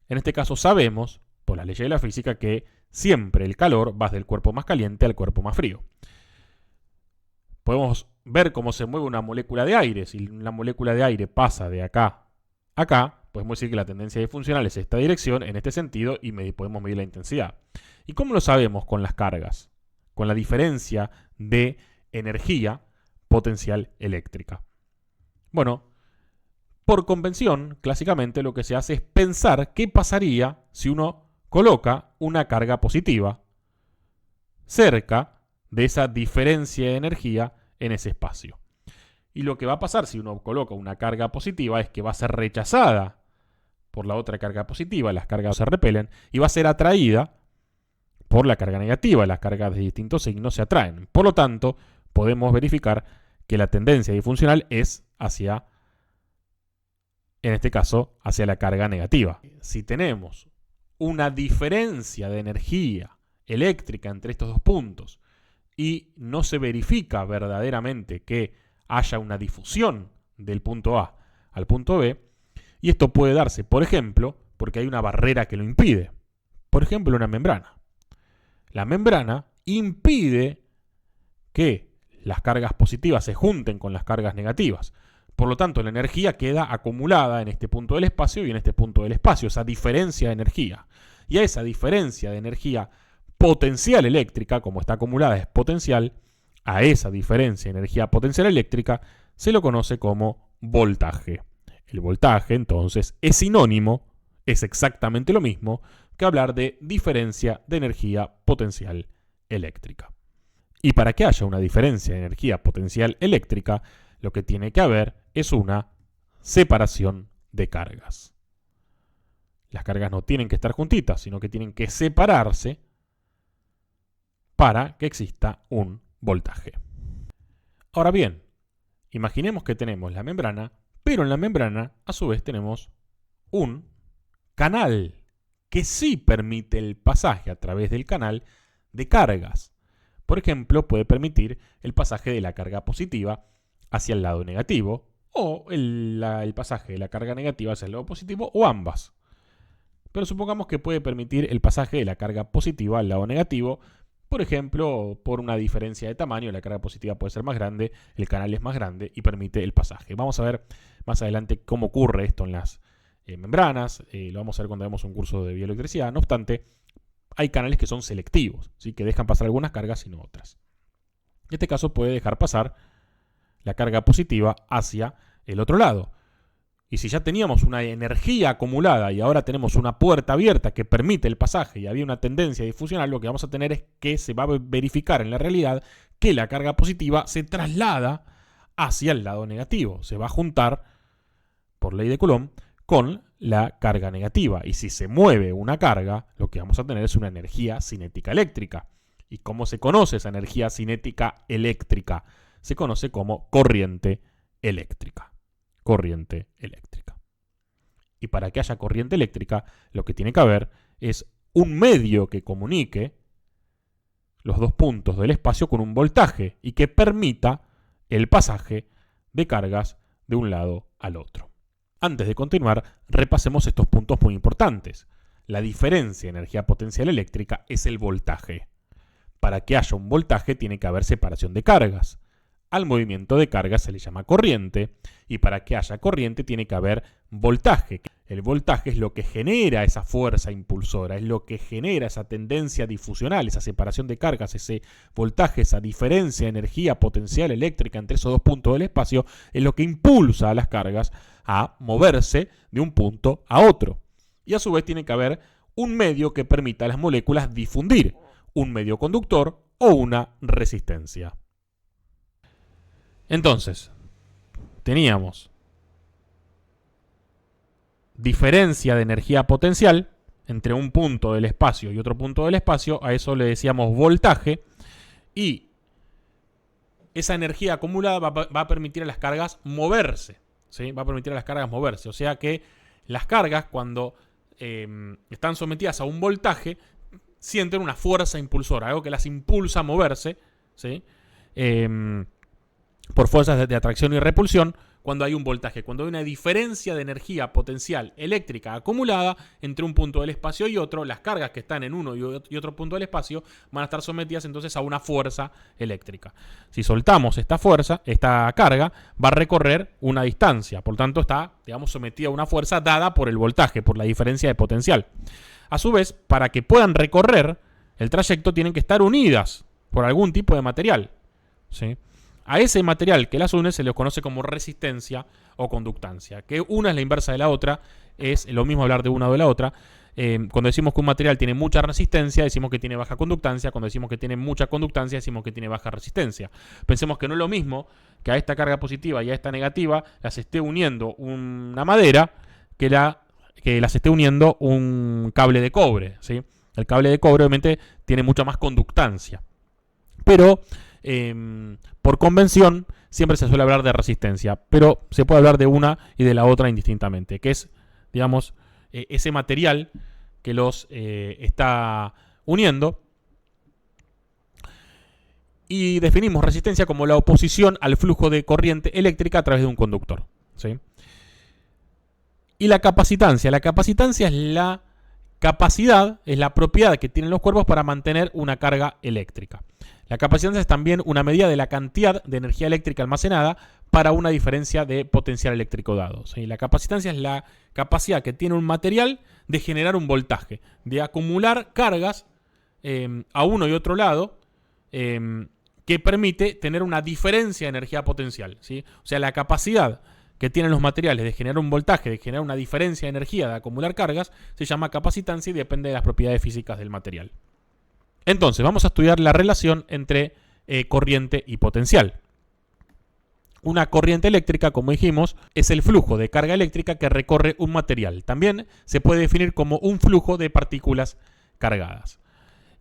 Speaker 1: En este caso sabemos, por la ley de la física, que siempre el calor va del cuerpo más caliente al cuerpo más frío. Podemos ver cómo se mueve una molécula de aire. Si la molécula de aire pasa de acá a acá, podemos decir que la tendencia difusional es esta dirección, en este sentido, y podemos medir la intensidad. ¿Y cómo lo sabemos con las cargas? Con la diferencia de energía potencial eléctrica. Bueno, por convención, clásicamente lo que se hace es pensar qué pasaría si uno coloca una carga positiva cerca de esa diferencia de energía en ese espacio. Y lo que va a pasar si uno coloca una carga positiva es que va a ser rechazada por la otra carga positiva, las cargas se repelen, y va a ser atraída por la carga negativa. Las cargas de distintos signos se atraen. Por lo tanto, podemos verificar que la tendencia difusional es hacia, en este caso, hacia la carga negativa. Si tenemos una diferencia de energía eléctrica entre estos dos puntos y no se verifica verdaderamente que haya una difusión del punto A al punto B, y esto puede darse, por ejemplo, porque hay una barrera que lo impide. Por ejemplo, una membrana. La membrana impide que las cargas positivas se junten con las cargas negativas. Por lo tanto, la energía queda acumulada en este punto del espacio y en este punto del espacio, esa diferencia de energía. Y a esa diferencia de energía potencial eléctrica, como está acumulada es potencial, a esa diferencia de energía potencial eléctrica se lo conoce como voltaje. El voltaje, entonces, es sinónimo, es exactamente lo mismo que hablar de diferencia de energía potencial eléctrica. Y para que haya una diferencia de energía potencial eléctrica, lo que tiene que haber es una separación de cargas. Las cargas no tienen que estar juntitas, sino que tienen que separarse para que exista un voltaje. Ahora bien, imaginemos que tenemos la membrana, pero en la membrana a su vez tenemos un canal que sí permite el pasaje a través del canal de cargas. Por ejemplo, puede permitir el pasaje de la carga positiva hacia el lado negativo o el pasaje de la carga negativa hacia el lado positivo o ambas. Pero supongamos que puede permitir el pasaje de la carga positiva al lado negativo. Por ejemplo, por una diferencia de tamaño, la carga positiva puede ser más grande, el canal es más grande y permite el pasaje. Vamos a ver más adelante cómo ocurre esto en las membranas. Lo vamos a ver cuando vemos un curso de bioelectricidad. No obstante, hay canales que son selectivos, ¿sí? Que dejan pasar algunas cargas y no otras. En este caso puede dejar pasar la carga positiva hacia el otro lado. Y si ya teníamos una energía acumulada y ahora tenemos una puerta abierta que permite el pasaje y había una tendencia difusional, lo que vamos a tener es que se va a verificar en la realidad que la carga positiva se traslada hacia el lado negativo. Se va a juntar, por ley de Coulomb, con la carga negativa. Y si se mueve una carga, lo que vamos a tener es una energía cinética eléctrica. ¿Y cómo se conoce esa energía cinética eléctrica? Se conoce como corriente eléctrica. Corriente eléctrica. Y para que haya corriente eléctrica, lo que tiene que haber es un medio que comunique los dos puntos del espacio con un voltaje y que permita el pasaje de cargas de un lado al otro. Antes de continuar, repasemos estos puntos muy importantes. La diferencia de energía potencial eléctrica es el voltaje. Para que haya un voltaje tiene que haber separación de cargas. Al movimiento de cargas se le llama corriente y para que haya corriente tiene que haber voltaje. El voltaje es lo que genera esa fuerza impulsora, es lo que genera esa tendencia difusional, esa separación de cargas, ese voltaje, esa diferencia de energía potencial eléctrica entre esos dos puntos del espacio, es lo que impulsa a las cargas a moverse de un punto a otro. Y a su vez tiene que haber un medio que permita a las moléculas difundir, un medio conductor o una resistencia. Entonces, teníamos diferencia de energía potencial entre un punto del espacio y otro punto del espacio, a eso le decíamos voltaje, y esa energía acumulada va a permitir a las cargas moverse, ¿sí? Va a permitir a las cargas moverse, o sea que las cargas cuando están sometidas a un voltaje sienten una fuerza impulsora, algo que las impulsa a moverse, ¿sí? Por fuerzas de atracción y repulsión cuando hay un voltaje, cuando hay una diferencia de energía potencial eléctrica acumulada entre un punto del espacio y otro, las cargas que están en uno y otro punto del espacio van a estar sometidas entonces a una fuerza eléctrica. Si soltamos esta fuerza, esta carga va a recorrer una distancia, por lo tanto está, digamos, sometida a una fuerza dada por el voltaje, por la diferencia de potencial. A su vez, para que puedan recorrer el trayecto tienen que estar unidas por algún tipo de material, ¿sí? A ese material que las une se le conoce como resistencia o conductancia, que una es la inversa de la otra, es lo mismo hablar de una o de la otra. Cuando decimos que un material tiene mucha resistencia, decimos que tiene baja conductancia. Cuando decimos que tiene mucha conductancia, decimos que tiene baja resistencia. Pensemos que no es lo mismo que a esta carga positiva y a esta negativa las esté uniendo una madera que las esté uniendo un cable de cobre, ¿sí? El cable de cobre obviamente tiene mucha más conductancia, pero por convención siempre se suele hablar de resistencia, pero se puede hablar de una y de la otra indistintamente, que es, digamos, ese material que los está uniendo. Y definimos resistencia como la oposición al flujo de corriente eléctrica a través de un conductor, ¿sí? Y la capacitancia es la capacidad, es la propiedad que tienen los cuerpos para mantener una carga eléctrica. La capacitancia es también una medida de la cantidad de energía eléctrica almacenada para una diferencia de potencial eléctrico dado, ¿sí? La capacitancia es la capacidad que tiene un material de generar un voltaje, de acumular cargas a uno y otro lado, que permite tener una diferencia de energía potencial, ¿sí? O sea, la capacidad que tienen los materiales de generar un voltaje, de generar una diferencia de energía, de acumular cargas, se llama capacitancia y depende de las propiedades físicas del material. Entonces, vamos a estudiar la relación entre corriente y potencial. Una corriente eléctrica, como dijimos, es el flujo de carga eléctrica que recorre un material. También se puede definir como un flujo de partículas cargadas.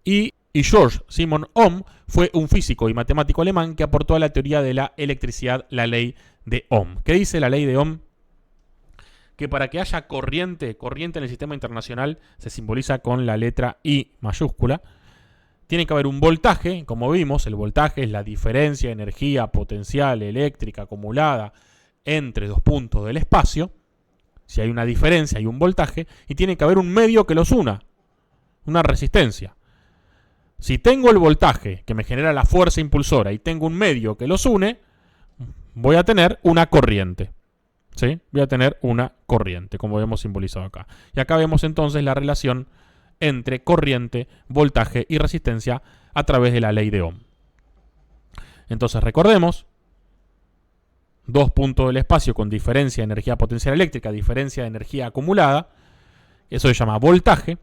Speaker 1: Y George Simon Ohm fue un físico y matemático alemán que aportó a la teoría de la electricidad la ley de Ohm. ¿Qué dice la ley de Ohm? Que para que haya corriente en el sistema internacional, se simboliza con la letra I mayúscula, tiene que haber un voltaje. Como vimos, el voltaje es la diferencia de energía potencial eléctrica acumulada entre dos puntos del espacio. Si hay una diferencia, hay un voltaje, y tiene que haber un medio que los una, una resistencia. Si tengo el voltaje que me genera la fuerza impulsora y tengo un medio que los une, voy a tener una corriente. ¿Sí? Voy a tener una corriente, como hemos simbolizado acá. Y acá vemos entonces la relación entre corriente, voltaje y resistencia a través de la ley de Ohm. Entonces recordemos, dos puntos del espacio con diferencia de energía potencial eléctrica, diferencia de energía acumulada, eso se llama voltaje.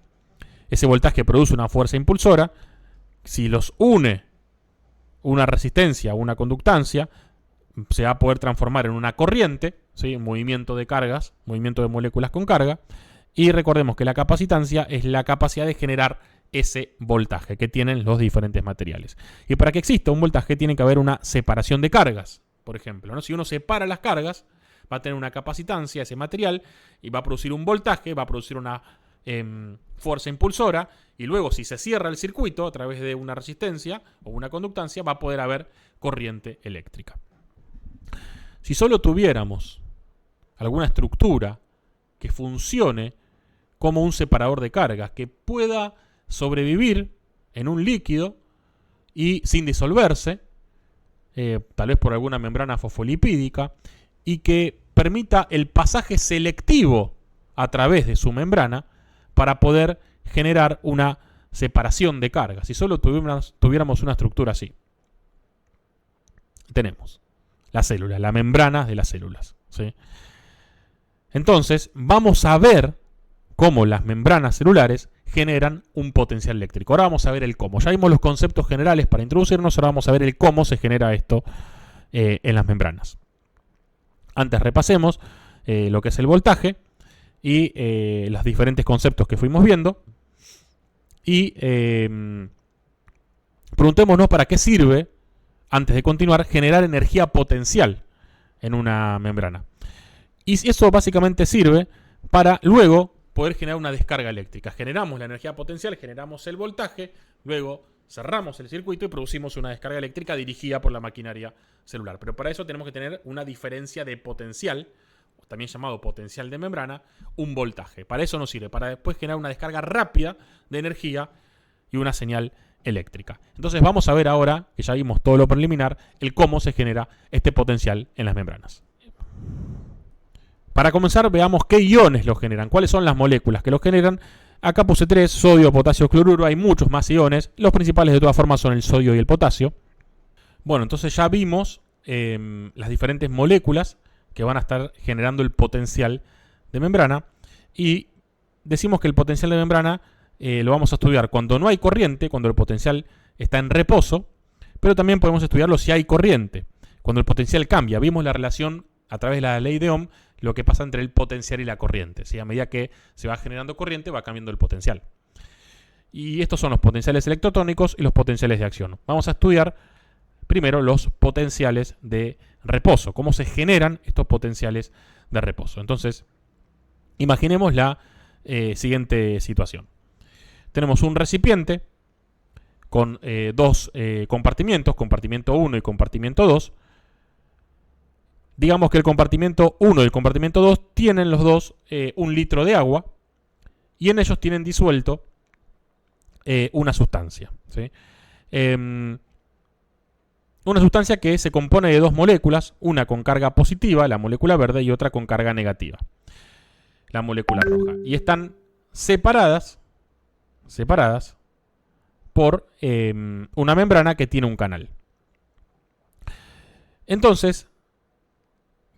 Speaker 1: Ese voltaje produce una fuerza impulsora. Si los une una resistencia o una conductancia, se va a poder transformar en una corriente, ¿sí? Un movimiento de cargas, movimiento de moléculas con carga. Y recordemos que la capacitancia es la capacidad de generar ese voltaje que tienen los diferentes materiales. Y para que exista un voltaje tiene que haber una separación de cargas, por ejemplo, ¿no? Si uno separa las cargas, va a tener una capacitancia ese material y va a producir un voltaje, va a producir una fuerza impulsora, y luego si se cierra el circuito a través de una resistencia o una conductancia, va a poder haber corriente eléctrica. Si solo tuviéramos alguna estructura que funcione como un separador de cargas, que pueda sobrevivir en un líquido y sin disolverse, tal vez por alguna membrana fosfolipídica, y que permita el pasaje selectivo a través de su membrana para poder generar una separación de cargas. Si solo tuviéramos una estructura así. Tenemos la célula, la membrana de las células, ¿sí? Entonces, vamos a ver cómo las membranas celulares generan un potencial eléctrico. Ahora vamos a ver el cómo. Ya vimos los conceptos generales para introducirnos, ahora vamos a ver el cómo se genera esto en las membranas. Antes repasemos lo que es el voltaje y los diferentes conceptos que fuimos viendo. Y preguntémonos para qué sirve, antes de continuar, generar energía potencial en una membrana. Y eso básicamente sirve para luego poder generar una descarga eléctrica. Generamos la energía potencial, generamos el voltaje, luego cerramos el circuito y producimos una descarga eléctrica dirigida por la maquinaria celular. Pero para eso tenemos que tener una diferencia de potencial, también llamado potencial de membrana, un voltaje. Para eso nos sirve, para después generar una descarga rápida de energía y una señal eléctrica. Entonces vamos a ver ahora, que ya vimos todo lo preliminar, el cómo se genera este potencial en las membranas. Para comenzar, veamos qué iones lo generan, cuáles son las moléculas que lo generan. Acá puse 3, sodio, potasio, cloruro. Hay muchos más iones. Los principales de todas formas son el sodio y el potasio. Bueno, entonces ya vimos las diferentes moléculas que van a estar generando el potencial de membrana. Y decimos que el potencial de membrana lo vamos a estudiar cuando no hay corriente, cuando el potencial está en reposo. Pero también podemos estudiarlo si hay corriente, cuando el potencial cambia. Vimos la relación a través de la ley de Ohm, lo que pasa entre el potencial y la corriente, ¿sí? A medida que se va generando corriente, va cambiando el potencial. Y estos son los potenciales electrotónicos y los potenciales de acción. Vamos a estudiar primero los potenciales de reposo, cómo se generan estos potenciales de reposo. Entonces, imaginemos la siguiente situación. Tenemos un recipiente con dos compartimientos, compartimento 1 y compartimento 2. Digamos que el compartimento 1 y el compartimento 2 tienen los dos 1 litro de agua y en ellos tienen disuelto una sustancia, ¿sí? Una sustancia que se compone de dos moléculas, una con carga positiva, la molécula verde, y otra con carga negativa, la molécula roja. Y están separadas por una membrana que tiene un canal. Entonces,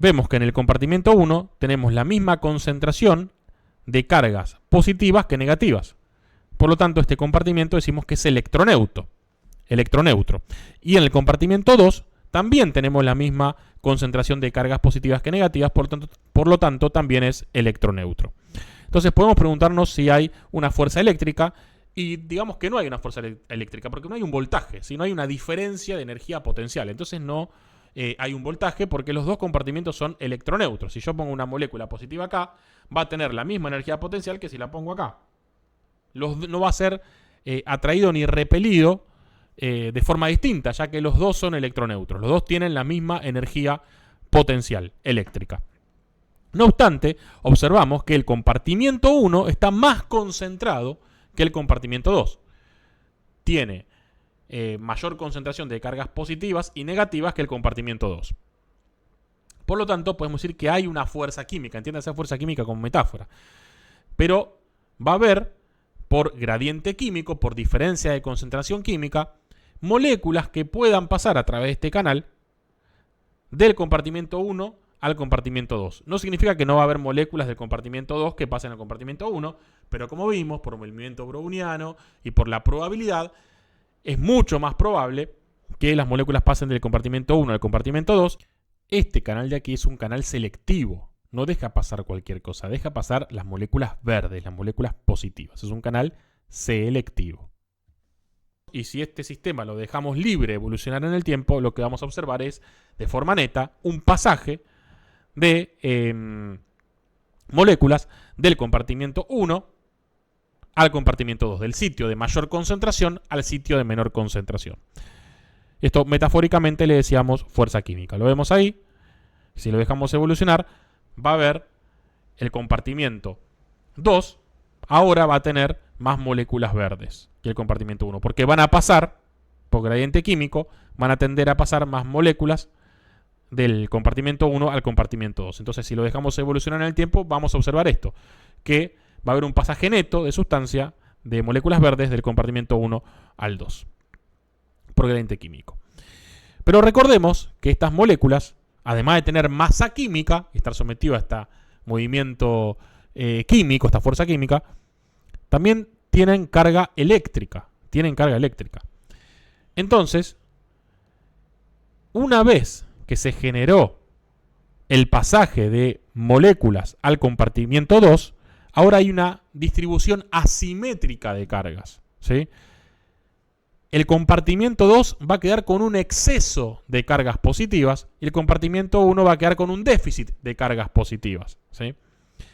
Speaker 1: vemos que en el compartimento 1 tenemos la misma concentración de cargas positivas que negativas. Por lo tanto, este compartimiento decimos que es electroneutro. Y en el compartimiento 2 también tenemos la misma concentración de cargas positivas que negativas, por lo tanto también es electroneutro. Entonces podemos preguntarnos si hay una fuerza eléctrica, y digamos que no hay una fuerza eléctrica, porque no hay un voltaje, sino hay una diferencia de energía potencial. Entonces no hay un voltaje porque los dos compartimientos son electroneutros. Si yo pongo una molécula positiva acá, va a tener la misma energía potencial que si la pongo acá. No va a ser atraído ni repelido de forma distinta, ya que los dos son electroneutros. Los dos tienen la misma energía potencial eléctrica. No obstante, observamos que el compartimiento 1 está más concentrado que el compartimiento 2. Tiene mayor concentración de cargas positivas y negativas que el compartimiento 2. Por lo tanto, podemos decir que hay una fuerza química. Entiéndase fuerza química como metáfora. Pero va a haber, por gradiente químico, por diferencia de concentración química, moléculas que puedan pasar a través de este canal del compartimento 1 al compartimento 2. No significa que no va a haber moléculas del compartimento 2 que pasen al compartimento 1, pero como vimos, por el movimiento browniano y por la probabilidad, es mucho más probable que las moléculas pasen del compartimento 1 al compartimento 2. Este canal de aquí es un canal selectivo. No deja pasar cualquier cosa, deja pasar las moléculas verdes, las moléculas positivas. Es un canal selectivo. Y si este sistema lo dejamos libre de evolucionar en el tiempo, lo que vamos a observar es, de forma neta, un pasaje de moléculas del compartimiento 1 al compartimiento 2, del sitio de mayor concentración al sitio de menor concentración. Esto metafóricamente le decíamos fuerza química. Lo vemos ahí. Si lo dejamos evolucionar, va a haber el compartimiento 2, ahora va a tener más moléculas verdes que el compartimiento 1, porque van a pasar, por gradiente químico, van a tender a pasar más moléculas del compartimento 1 al compartimento 2. Entonces, si lo dejamos evolucionar en el tiempo, vamos a observar esto, que va a haber un pasaje neto de sustancia de moléculas verdes del compartimento 1 al 2, por gradiente químico. Pero recordemos que estas moléculas, además de tener masa química, estar sometido a este movimiento químico, esta fuerza química, también tienen carga eléctrica. Entonces, una vez que se generó el pasaje de moléculas al compartimiento 2, ahora hay una distribución asimétrica de cargas, ¿sí? El compartimiento 2 va a quedar con un exceso de cargas positivas y el compartimiento 1 va a quedar con un déficit de cargas positivas, ¿sí?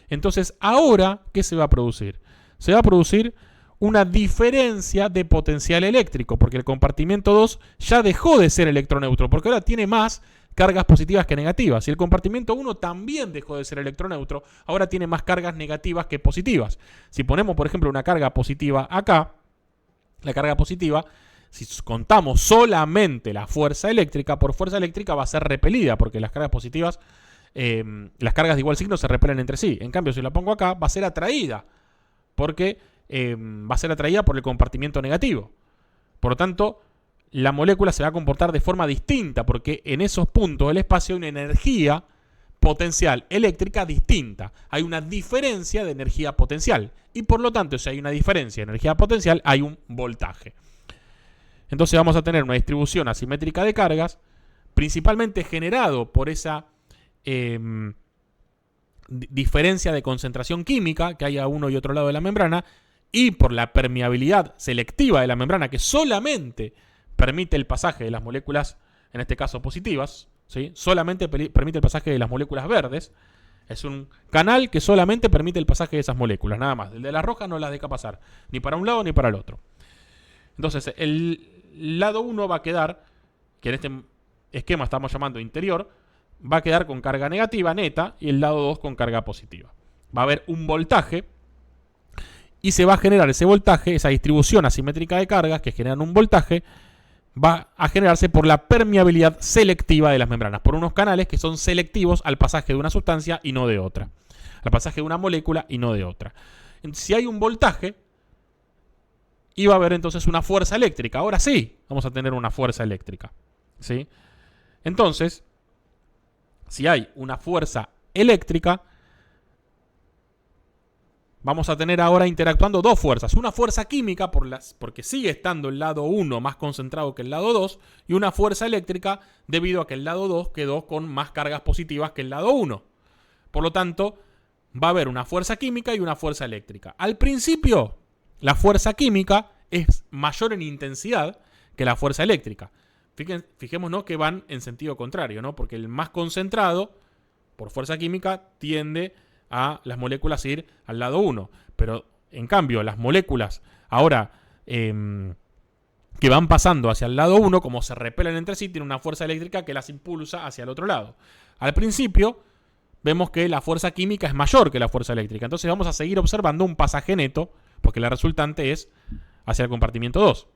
Speaker 1: Entonces, ahora, ¿qué se va a producir? Se va a producir una diferencia de potencial eléctrico, porque el compartimiento 2 ya dejó de ser electroneutro, porque ahora tiene más cargas positivas que negativas. Y el compartimiento 1 también dejó de ser electroneutro, ahora tiene más cargas negativas que positivas. Si ponemos, por ejemplo, una carga positiva acá, la carga positiva, si contamos solamente la fuerza eléctrica, por fuerza eléctrica va a ser repelida, porque las cargas positivas, las cargas de igual signo se repelen entre sí. En cambio, si la pongo acá, va a ser atraída, porque va a ser atraída por el compartimiento negativo. Por lo tanto, la molécula se va a comportar de forma distinta, porque en esos puntos del espacio hay una energía potencial eléctrica distinta. Hay una diferencia de energía potencial. Y por lo tanto, si hay una diferencia de energía potencial, hay un voltaje. Entonces vamos a tener una distribución asimétrica de cargas, principalmente generado por esa diferencia de concentración química que hay a uno y otro lado de la membrana, y por la permeabilidad selectiva de la membrana, que solamente permite el pasaje de las moléculas, en este caso positivas, ¿sí? Solamente permite el pasaje de las moléculas verdes. Es un canal que solamente permite el pasaje de esas moléculas, nada más. El de las rojas no las deja pasar, ni para un lado ni para el otro. Entonces, el lado 1 va a quedar, que en este esquema estamos llamando interior, va a quedar con carga negativa neta, y el lado 2 con carga positiva. Va a haber un voltaje, y se va a generar ese voltaje, esa distribución asimétrica de cargas que generan un voltaje, va a generarse por la permeabilidad selectiva de las membranas, por unos canales que son selectivos al pasaje de una sustancia y no de otra, al pasaje de una molécula y no de otra. Si hay un voltaje, y va a haber entonces una fuerza eléctrica. Ahora sí, vamos a tener una fuerza eléctrica, ¿sí? Entonces, si hay una fuerza eléctrica, vamos a tener ahora interactuando dos fuerzas. Una fuerza química porque sigue estando el lado 1 más concentrado que el lado 2 y una fuerza eléctrica debido a que el lado 2 quedó con más cargas positivas que el lado 1. Por lo tanto, va a haber una fuerza química y una fuerza eléctrica. Al principio, la fuerza química es mayor en intensidad que la fuerza eléctrica. Fijémonos que van en sentido contrario, ¿no? Porque el más concentrado, por fuerza química, tiende a las moléculas ir al lado 1. Pero, en cambio, las moléculas ahora que van pasando hacia el lado 1, como se repelen entre sí, tienen una fuerza eléctrica que las impulsa hacia el otro lado. Al principio, vemos que la fuerza química es mayor que la fuerza eléctrica. Entonces vamos a seguir observando un pasaje neto, porque la resultante es hacia el compartimiento 2.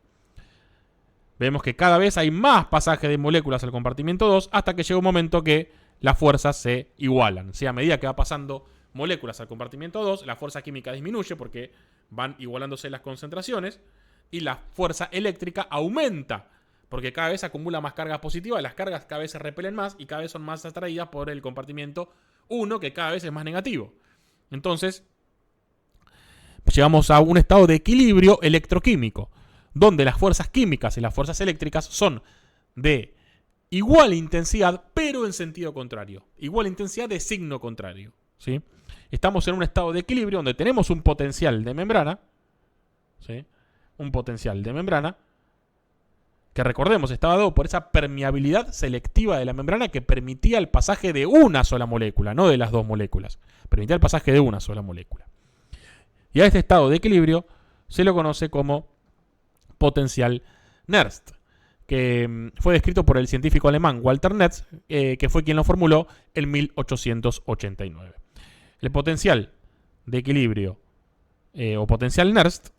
Speaker 1: Vemos que cada vez hay más pasaje de moléculas al compartimiento 2 hasta que llega un momento que las fuerzas se igualan. O sea, a medida que va pasando moléculas al compartimiento 2, la fuerza química disminuye porque van igualándose las concentraciones y la fuerza eléctrica aumenta porque cada vez acumula más cargas positivas, las cargas cada vez se repelen más y cada vez son más atraídas por el compartimiento 1 que cada vez es más negativo. Entonces, llegamos a un estado de equilibrio electroquímico, donde las fuerzas químicas y las fuerzas eléctricas son de igual intensidad, pero en sentido contrario. Igual intensidad de signo contrario, ¿sí? Estamos en un estado de equilibrio donde tenemos un potencial de membrana, ¿sí? Un potencial de membrana, que recordemos estaba dado por esa permeabilidad selectiva de la membrana que permitía el pasaje de una sola molécula, no de las dos moléculas. Permitía el pasaje de una sola molécula. Y a este estado de equilibrio se lo conoce como potencial Nernst, que fue descrito por el científico alemán Walter Nernst, que fue quien lo formuló en 1889. El potencial de equilibrio o potencial Nernst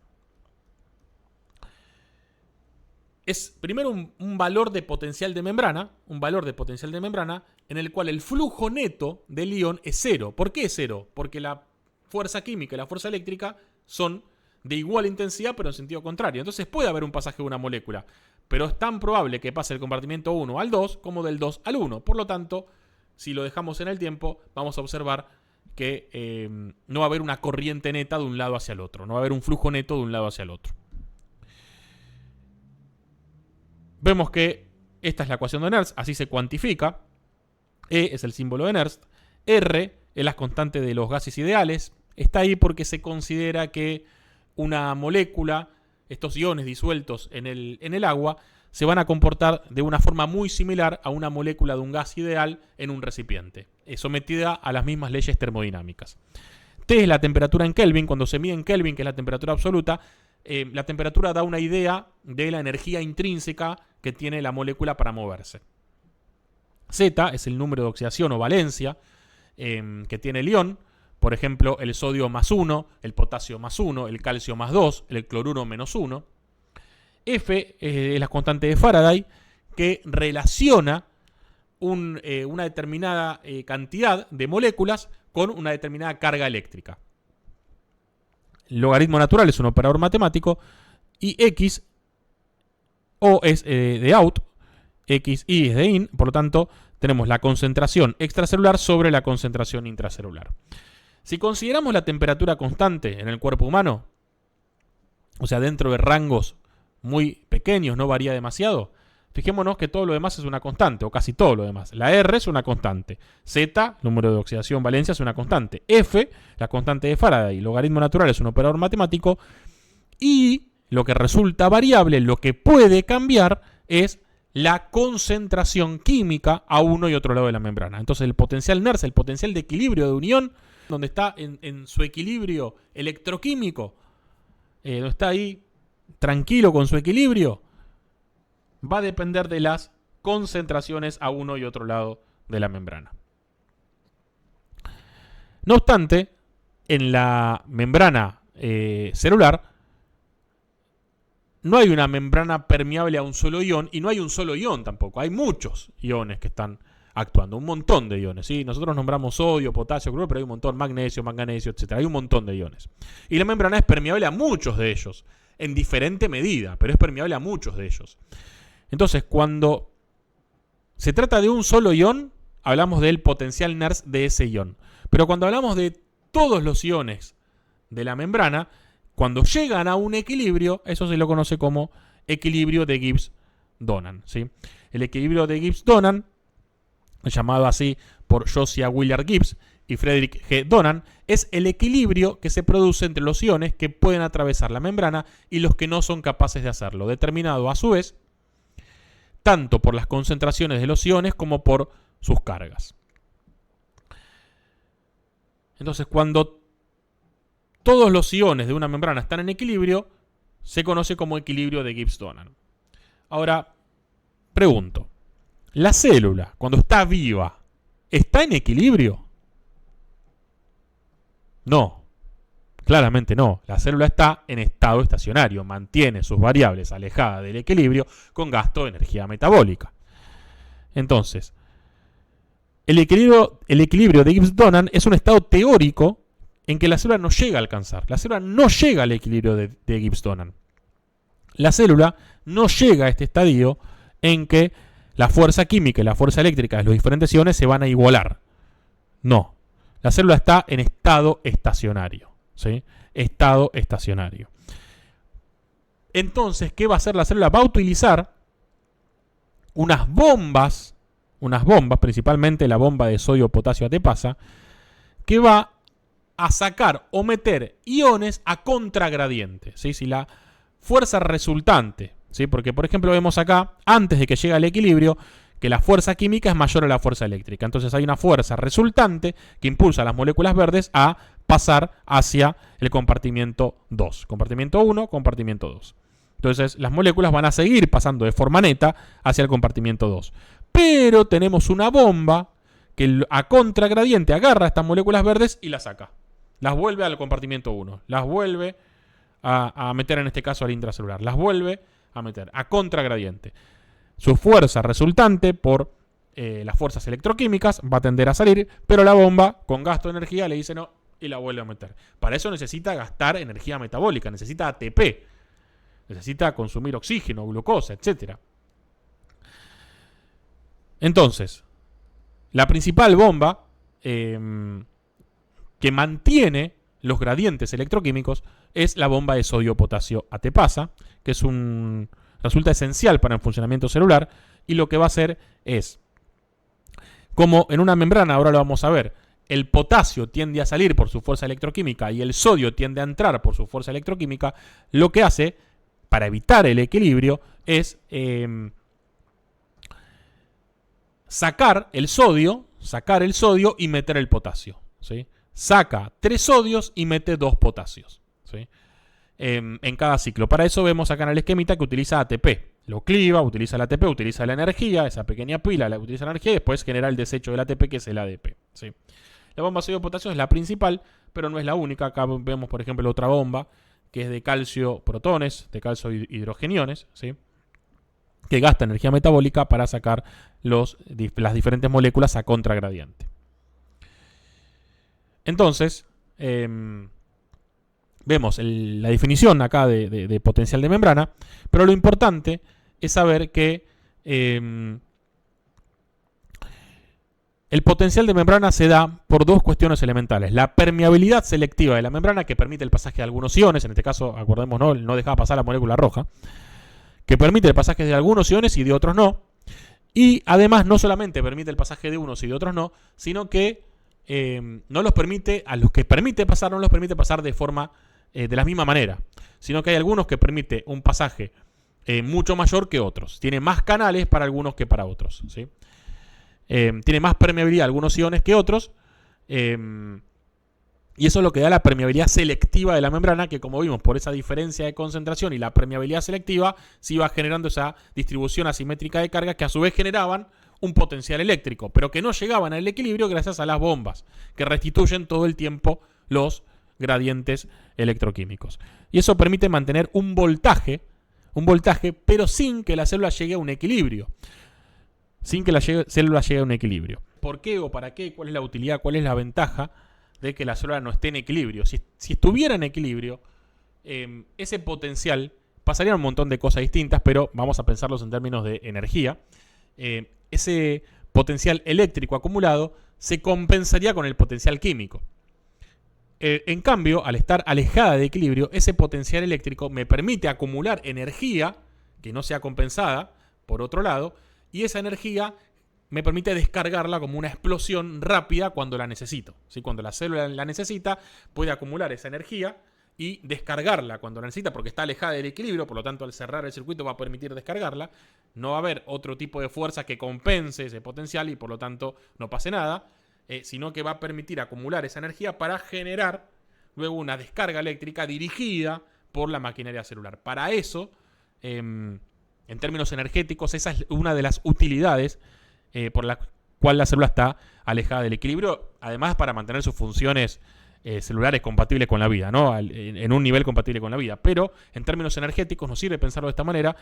Speaker 1: es primero un valor de potencial de membrana, en el cual el flujo neto del ion es cero. ¿Por qué es cero? Porque la fuerza química y la fuerza eléctrica son de igual intensidad pero en sentido contrario. Entonces puede haber un pasaje de una molécula, pero es tan probable que pase del compartimento 1 al 2 como del 2 al 1. Por lo tanto, si lo dejamos en el tiempo, vamos a observar que no va a haber una corriente neta de un lado hacia el otro, no va a haber un flujo neto de un lado hacia el otro. Vemos que esta es la ecuación de Nernst, así se cuantifica. E es el símbolo de Nernst. R es la constante de los gases ideales. Está ahí porque se considera que una molécula, estos iones disueltos en el agua, se van a comportar de una forma muy similar a una molécula de un gas ideal en un recipiente, sometida a las mismas leyes termodinámicas. T es la temperatura en Kelvin. Cuando se mide en Kelvin, que es la temperatura absoluta, la temperatura da una idea de la energía intrínseca que tiene la molécula para moverse. Z es el número de oxidación o valencia que tiene el ion. Por ejemplo, el sodio más 1, el potasio más 1, el calcio más 2, el cloruro menos 1. F es la constante de Faraday que relaciona una determinada cantidad de moléculas con una determinada carga eléctrica. El logaritmo natural es un operador matemático y X, O es de out, X, Y es de in, por lo tanto tenemos la concentración extracelular sobre la concentración intracelular. Si consideramos la temperatura constante en el cuerpo humano, o sea, dentro de rangos muy pequeños, no varía demasiado, fijémonos que todo lo demás es una constante, o casi todo lo demás. La R es una constante. Z, número de oxidación valencia, es una constante. F, la constante de Faraday. Logaritmo natural es un operador matemático. Y lo que resulta variable, lo que puede cambiar, es la concentración química a uno y otro lado de la membrana. Entonces el potencial Nernst, el potencial de equilibrio de unión, donde está en su equilibrio electroquímico, donde está ahí tranquilo con su equilibrio, va a depender de las concentraciones a uno y otro lado de la membrana. No obstante, en la membrana celular no hay una membrana permeable a un solo ion y no hay un solo ion tampoco. Hay muchos iones que están actuando, un montón de iones, ¿sí? Nosotros nombramos sodio, potasio, cloruro, pero hay un montón, magnesio, manganesio, etc. Hay un montón de iones. Y la membrana es permeable a muchos de ellos, en diferente medida, pero es permeable a muchos de ellos. Entonces, cuando se trata de un solo ion, hablamos del potencial Nernst de ese ion. Pero cuando hablamos de todos los iones de la membrana, cuando llegan a un equilibrio, eso se lo conoce como equilibrio de Gibbs-Donan, ¿sí? El equilibrio de Gibbs-Donan, llamado así por Josiah Willard Gibbs y Frederick G. Donan, es el equilibrio que se produce entre los iones que pueden atravesar la membrana y los que no son capaces de hacerlo, determinado a su vez tanto por las concentraciones de los iones como por sus cargas. Entonces, cuando todos los iones de una membrana están en equilibrio, se conoce como equilibrio de Gibbs-Donan. Ahora, pregunto, ¿la célula, cuando está viva, está en equilibrio? No, claramente no. La célula está en estado estacionario, mantiene sus variables alejadas del equilibrio con gasto de energía metabólica. Entonces, el equilibrio de Gibbs-Donan es un estado teórico en que la célula no llega a alcanzar. La célula no llega al equilibrio de Gibbs-Donan. La célula no llega a este estadio en que la fuerza química y la fuerza eléctrica de los diferentes iones se van a igualar. No. La célula está en estado estacionario, ¿sí? Estado estacionario. Entonces, ¿qué va a hacer la célula? Va a utilizar unas bombas, principalmente la bomba de sodio-potasio ATPasa, que va a sacar o meter iones a contragradiente, ¿sí? Si la fuerza resultante, ¿sí? Porque, por ejemplo, vemos acá, antes de que llegue al equilibrio, que la fuerza química es mayor a la fuerza eléctrica. Entonces hay una fuerza resultante que impulsa a las moléculas verdes a pasar hacia el compartimiento 2. Compartimento 1, compartimento 2. Entonces las moléculas van a seguir pasando de forma neta hacia el compartimento 2. Pero tenemos una bomba que a contragradiente agarra a estas moléculas verdes y las saca. Las vuelve al compartimento 1. Las vuelve a meter, en este caso, al intracelular. Las vuelve a meter a contragradiente. Su fuerza resultante por las fuerzas electroquímicas va a tender a salir, pero la bomba, con gasto de energía, le dice no y la vuelve a meter. Para eso necesita gastar energía metabólica, necesita ATP, necesita consumir oxígeno, glucosa, etc. Entonces, la principal bomba que mantiene los gradientes electroquímicos es la bomba de sodio-potasio ATPasa, que resulta esencial para el funcionamiento celular, y lo que va a hacer es, como en una membrana, ahora lo vamos a ver, el potasio tiende a salir por su fuerza electroquímica y el sodio tiende a entrar por su fuerza electroquímica, lo que hace, para evitar el equilibrio, es sacar el sodio y meter el potasio, ¿sí? Saca 3 sodios y mete 2 potasios, ¿sí? En cada ciclo. Para eso vemos acá en el esquemita que utiliza ATP. Lo cliva, utiliza el ATP, utiliza la energía, esa pequeña pila utiliza la energía y después genera el desecho del ATP, que es el ADP, ¿sí? La bomba sodio-potasio es la principal, pero no es la única. Acá vemos, por ejemplo, otra bomba que es de calcio protones, de calcio hidrogeniones, ¿sí? Que gasta energía metabólica para sacar las diferentes moléculas a contragradiente. Entonces, vemos la definición acá de potencial de membrana, pero lo importante es saber que el potencial de membrana se da por dos cuestiones elementales. La permeabilidad selectiva de la membrana, que permite el pasaje de algunos iones, en este caso, acordemos, no dejaba pasar la molécula roja, que permite el pasaje de algunos iones y de otros no. Y además no solamente permite el pasaje de unos y de otros no, sino que no los permite, a los que permite pasar, no los permite pasar de forma de la misma manera, sino que hay algunos que permite un pasaje mucho mayor que otros. Tiene más canales para algunos que para otros, ¿sí? Tiene más permeabilidad algunos iones que otros, y eso es lo que da la permeabilidad selectiva de la membrana, que, como vimos, por esa diferencia de concentración y la permeabilidad selectiva, se iba generando esa distribución asimétrica de cargas que a su vez generaban un potencial eléctrico, pero que no llegaban al equilibrio gracias a las bombas, que restituyen todo el tiempo los gradientes electroquímicos. Y eso permite mantener un voltaje, pero sin que la célula llegue a un equilibrio. Sin que la célula llegue a un equilibrio. ¿Por qué o para qué? ¿Cuál es la utilidad? ¿Cuál es la ventaja de que la célula no esté en equilibrio? Si estuviera en equilibrio, ese potencial pasaría un montón de cosas distintas, pero vamos a pensarlos en términos de energía. Ese potencial eléctrico acumulado se compensaría con el potencial químico. En cambio, al estar alejada de equilibrio, ese potencial eléctrico me permite acumular energía que no sea compensada, por otro lado, y esa energía me permite descargarla como una explosión rápida cuando la necesito. ¿Sí? Cuando la célula la necesita, puede acumular esa energía y descargarla cuando la necesita, porque está alejada del equilibrio, por lo tanto al cerrar el circuito va a permitir descargarla. No va a haber otro tipo de fuerza que compense ese potencial y por lo tanto no pase nada, sino que va a permitir acumular esa energía para generar luego una descarga eléctrica dirigida por la maquinaria celular. Para eso, en términos energéticos, esa es una de las utilidades por la cual la célula está alejada del equilibrio, además para mantener sus funciones celulares compatibles con la vida, ¿no? En un nivel compatible con la vida. Pero en términos energéticos nos sirve pensarlo de esta manera,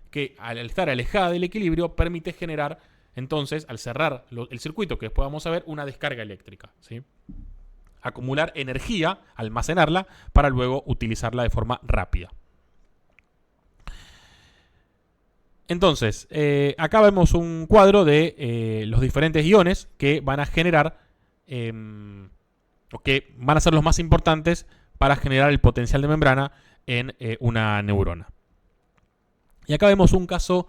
Speaker 1: que al estar alejada del equilibrio permite generar, entonces, al cerrar el circuito, que después vamos a ver, una descarga eléctrica, ¿sí? Acumular energía, almacenarla, para luego utilizarla de forma rápida. Entonces, acá vemos un cuadro de los diferentes iones que van a generar, o que van a ser los más importantes para generar el potencial de membrana en una neurona. Y acá vemos un caso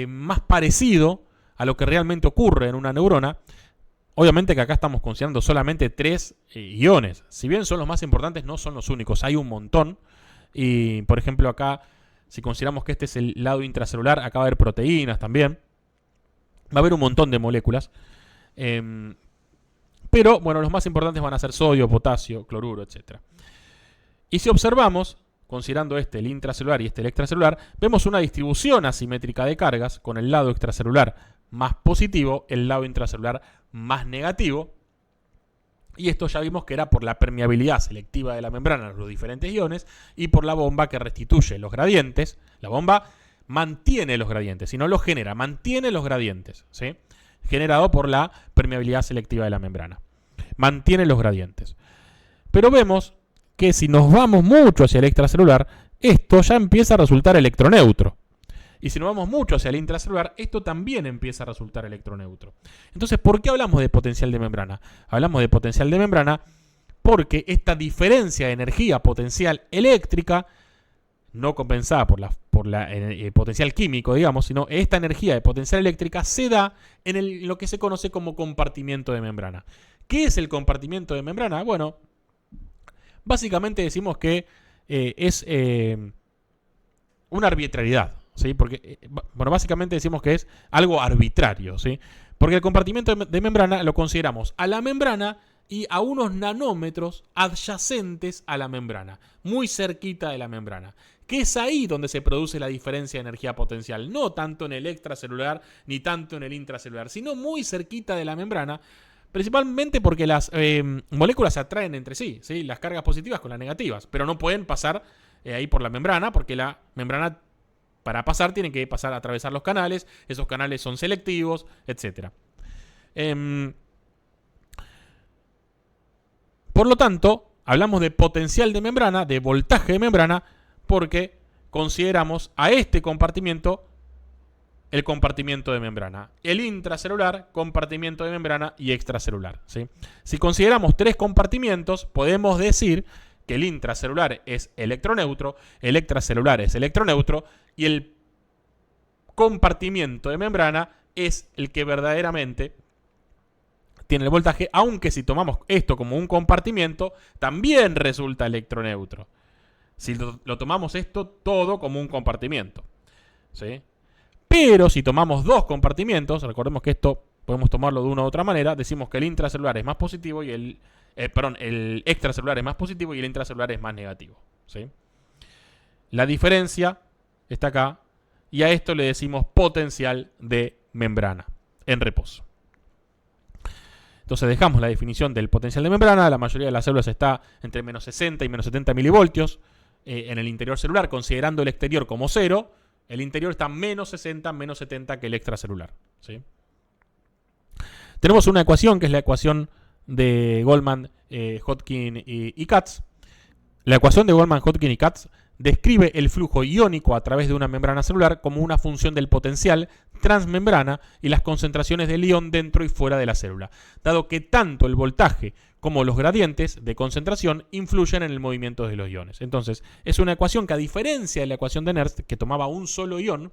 Speaker 1: más parecido a lo que realmente ocurre en una neurona. Obviamente que acá estamos considerando solamente 3 iones. Si bien son los más importantes, no son los únicos. Hay un montón. Y, por ejemplo, acá, si consideramos que este es el lado intracelular, acá va a haber proteínas también. Va a haber un montón de moléculas. Pero, bueno, los más importantes van a ser sodio, potasio, cloruro, etc. Y si observamos, considerando este, el intracelular y este, el extracelular, vemos una distribución asimétrica de cargas, con el lado extracelular más positivo, el lado intracelular más negativo. Y esto ya vimos que era por la permeabilidad selectiva de la membrana a los diferentes iones y por la bomba que restituye los gradientes. La bomba mantiene los gradientes, si no los genera, mantiene los gradientes, ¿sí? Generado por la permeabilidad selectiva de la membrana. Mantiene los gradientes. Pero vemos que si nos vamos mucho hacia el extracelular, esto ya empieza a resultar electroneutro. Y si nos vamos mucho hacia el intracelular, esto también empieza a resultar electroneutro. Entonces, ¿por qué hablamos de potencial de membrana? Hablamos de potencial de membrana porque esta diferencia de energía potencial eléctrica, no compensada por la potencial químico, digamos, sino esta energía de potencial eléctrica se da en lo que se conoce como compartimiento de membrana. ¿Qué es el compartimiento de membrana? Bueno, básicamente decimos que es una arbitrariedad, ¿sí? Porque, bueno, básicamente decimos que es algo arbitrario, ¿sí? Porque el compartimiento de membrana lo consideramos a la membrana y a unos nanómetros adyacentes a la membrana, muy cerquita de la membrana, que es ahí donde se produce la diferencia de energía potencial, no tanto en el extracelular ni tanto en el intracelular, sino muy cerquita de la membrana, principalmente porque las moléculas se atraen entre sí, ¿sí? Las cargas positivas con las negativas, pero no pueden pasar ahí por la membrana, porque la membrana, para pasar, tiene que pasar a atravesar los canales, esos canales son selectivos, etc. Por lo tanto, hablamos de potencial de membrana, de voltaje de membrana, porque consideramos a este compartimiento el compartimiento de membrana. El intracelular, compartimiento de membrana y extracelular, ¿sí? Si consideramos 3 compartimientos, podemos decir que el intracelular es electroneutro, el extracelular es electroneutro y el compartimiento de membrana es el que verdaderamente tiene el voltaje, aunque si tomamos esto como un compartimiento, también resulta electroneutro. Si lo tomamos esto todo como un compartimiento, ¿sí? Pero si tomamos 2 compartimientos, recordemos que esto podemos tomarlo de una u otra manera, decimos que el intracelular es más positivo y el extracelular es más positivo y el intracelular es más negativo, ¿sí? La diferencia está acá y a esto le decimos potencial de membrana en reposo. Entonces dejamos la definición del potencial de membrana. La mayoría de las células está entre menos 60 y menos 70 milivoltios en el interior celular, considerando el exterior como 0. El interior está menos 60, menos 70 que el extracelular, ¿sí? Tenemos una ecuación que es la ecuación de Goldman, Hodgkin y Katz. La ecuación de Goldman, Hodgkin y Katz describe el flujo iónico a través de una membrana celular como una función del potencial transmembrana y las concentraciones del ion dentro y fuera de la célula, dado que tanto el voltaje como los gradientes de concentración influyen en el movimiento de los iones. Entonces, es una ecuación que, a diferencia de la ecuación de Nernst, que tomaba un solo ion,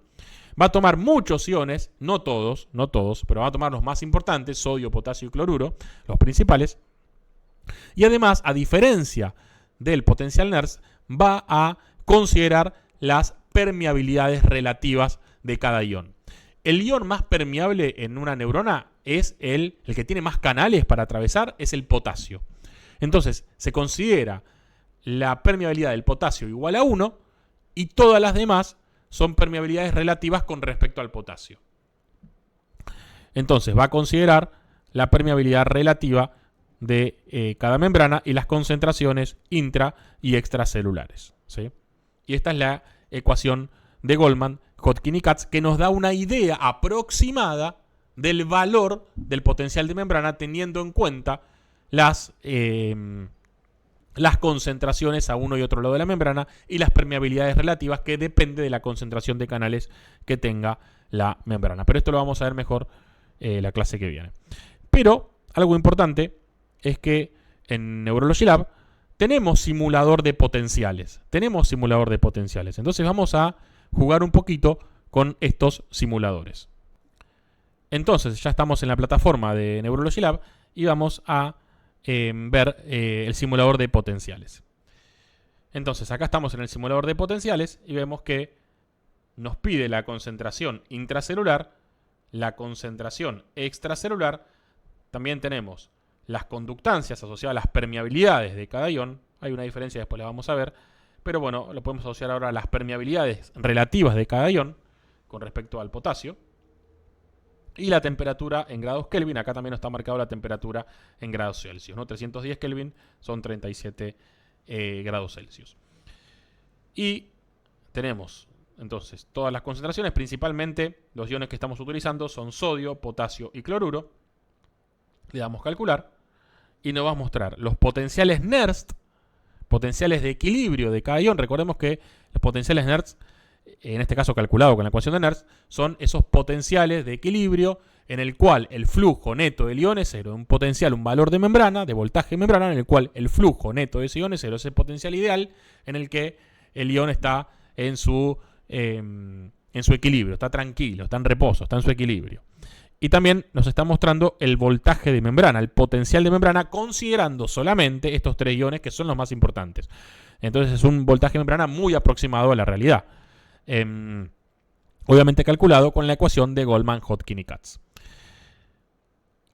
Speaker 1: va a tomar muchos iones, no todos, pero va a tomar los más importantes, sodio, potasio y cloruro, los principales. Y además, a diferencia del potencial Nernst, va a considerar las permeabilidades relativas de cada ion. El ion más permeable en una neurona es el que tiene más canales para atravesar, es el potasio. Entonces, se considera la permeabilidad del potasio igual a 1 y todas las demás son permeabilidades relativas con respecto al potasio. Entonces, va a considerar la permeabilidad relativa de cada membrana y las concentraciones intra y extracelulares, ¿sí? Y esta es la ecuación de Goldman, Hodgkin y Katz, que nos da una idea aproximada del valor del potencial de membrana teniendo en cuenta las concentraciones a uno y otro lado de la membrana y las permeabilidades relativas, que depende de la concentración de canales que tenga la membrana. Pero esto lo vamos a ver mejor la clase que viene. Pero algo importante es que en Neurology Lab tenemos simulador de potenciales. Entonces vamos a jugar un poquito con estos simuladores. Entonces ya estamos en la plataforma de Neurology Lab y vamos a ver el simulador de potenciales. Entonces acá estamos en el simulador de potenciales y vemos que nos pide la concentración intracelular, la concentración extracelular. También tenemos las conductancias asociadas a las permeabilidades de cada ion. Hay una diferencia, después la vamos a ver. Pero bueno, lo podemos asociar ahora a las permeabilidades relativas de cada ion con respecto al potasio. Y la temperatura en grados Kelvin. Acá también está marcado la temperatura en grados Celsius, ¿no? 310 Kelvin son 37 grados Celsius. Y tenemos entonces todas las concentraciones. Principalmente los iones que estamos utilizando son sodio, potasio y cloruro. Le damos calcular y nos va a mostrar los potenciales Nernst, potenciales de equilibrio de cada ion. Recordemos que los potenciales Nernst, en este caso calculado con la ecuación de Nernst, son esos potenciales de equilibrio en el cual el flujo neto del ion es cero. Un potencial, un valor de membrana, de voltaje de membrana, en el cual el flujo neto de ese ion es cero. Ese potencial ideal en el que el ion está en su equilibrio, está tranquilo, está en reposo, está en su equilibrio. Y también nos está mostrando el voltaje de membrana, el potencial de membrana, considerando solamente estos tres iones que son los más importantes. Entonces es un voltaje de membrana muy aproximado a la realidad. Obviamente calculado con la ecuación de Goldman, Hodgkin y Katz.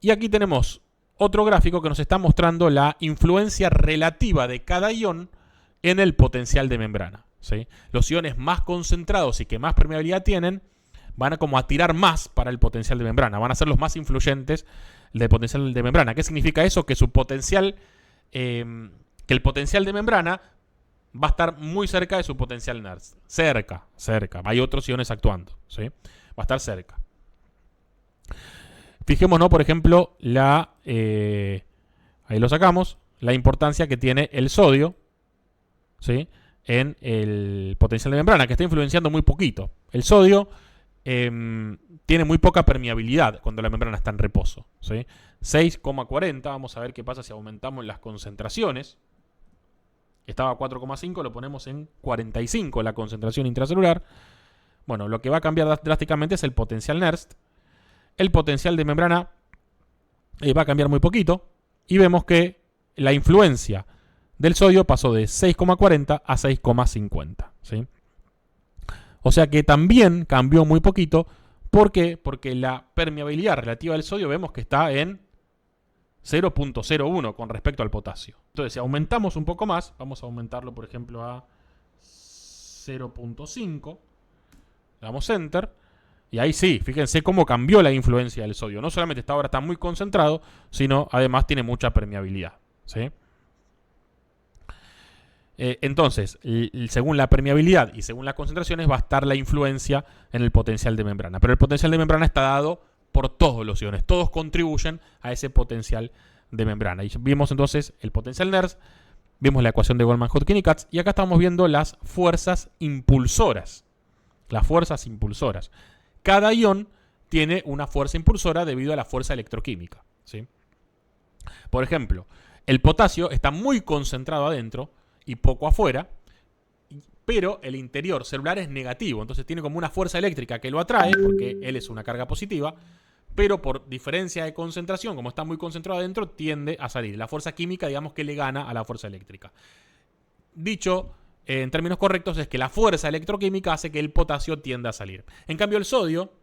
Speaker 1: Y aquí tenemos otro gráfico que nos está mostrando la influencia relativa de cada ion en el potencial de membrana, ¿sí? Los iones más concentrados y que más permeabilidad tienen van a como a tirar más para el potencial de membrana, van a ser los más influyentes del potencial de membrana. ¿Qué significa eso? Que su potencial, que el potencial de membrana va a estar muy cerca de su potencial Nernst. Cerca. Hay otros iones actuando, ¿sí? Va a estar cerca. Fijémonos, por ejemplo, ahí lo sacamos, la importancia que tiene el sodio, ¿sí?, en el potencial de membrana, que está influenciando muy poquito. El sodio tiene muy poca permeabilidad cuando la membrana está en reposo, ¿sí? 6,40, vamos a ver qué pasa si aumentamos las concentraciones. Estaba a 4,5, lo ponemos en 45 la concentración intracelular. Bueno, lo que va a cambiar drásticamente es el potencial Nernst. El potencial de membrana va a cambiar muy poquito. Y vemos que la influencia del sodio pasó de 6,40 a 6,50, ¿sí? O sea que también cambió muy poquito. ¿Por qué? Porque la permeabilidad relativa del sodio vemos que está en 0.01 con respecto al potasio. Entonces, si aumentamos un poco más, vamos a aumentarlo, por ejemplo, a 0.5. Le damos Enter. Y ahí sí, fíjense cómo cambió la influencia del sodio. No solamente ahora está muy concentrado, sino además tiene mucha permeabilidad, ¿sí? Entonces, según la permeabilidad y según las concentraciones, va a estar la influencia en el potencial de membrana. Pero el potencial de membrana está dado por todos los iones. Todos contribuyen a ese potencial de membrana. Y vimos entonces el potencial Nernst Vemos la ecuación de Goldman-Hodgkin-Katz y acá estamos viendo las fuerzas impulsoras. Las fuerzas impulsoras. Cada ion tiene una fuerza impulsora debido a la fuerza electroquímica, ¿sí? Por ejemplo, el potasio está muy concentrado adentro y poco afuera, pero el interior celular es negativo, entonces tiene como una fuerza eléctrica que lo atrae, porque él es una carga positiva, pero por diferencia de concentración, como está muy concentrado adentro, tiende a salir. La fuerza química, digamos que le gana a la fuerza eléctrica. Dicho en términos correctos, es que la fuerza electroquímica hace que el potasio tienda a salir. En cambio, el sodio,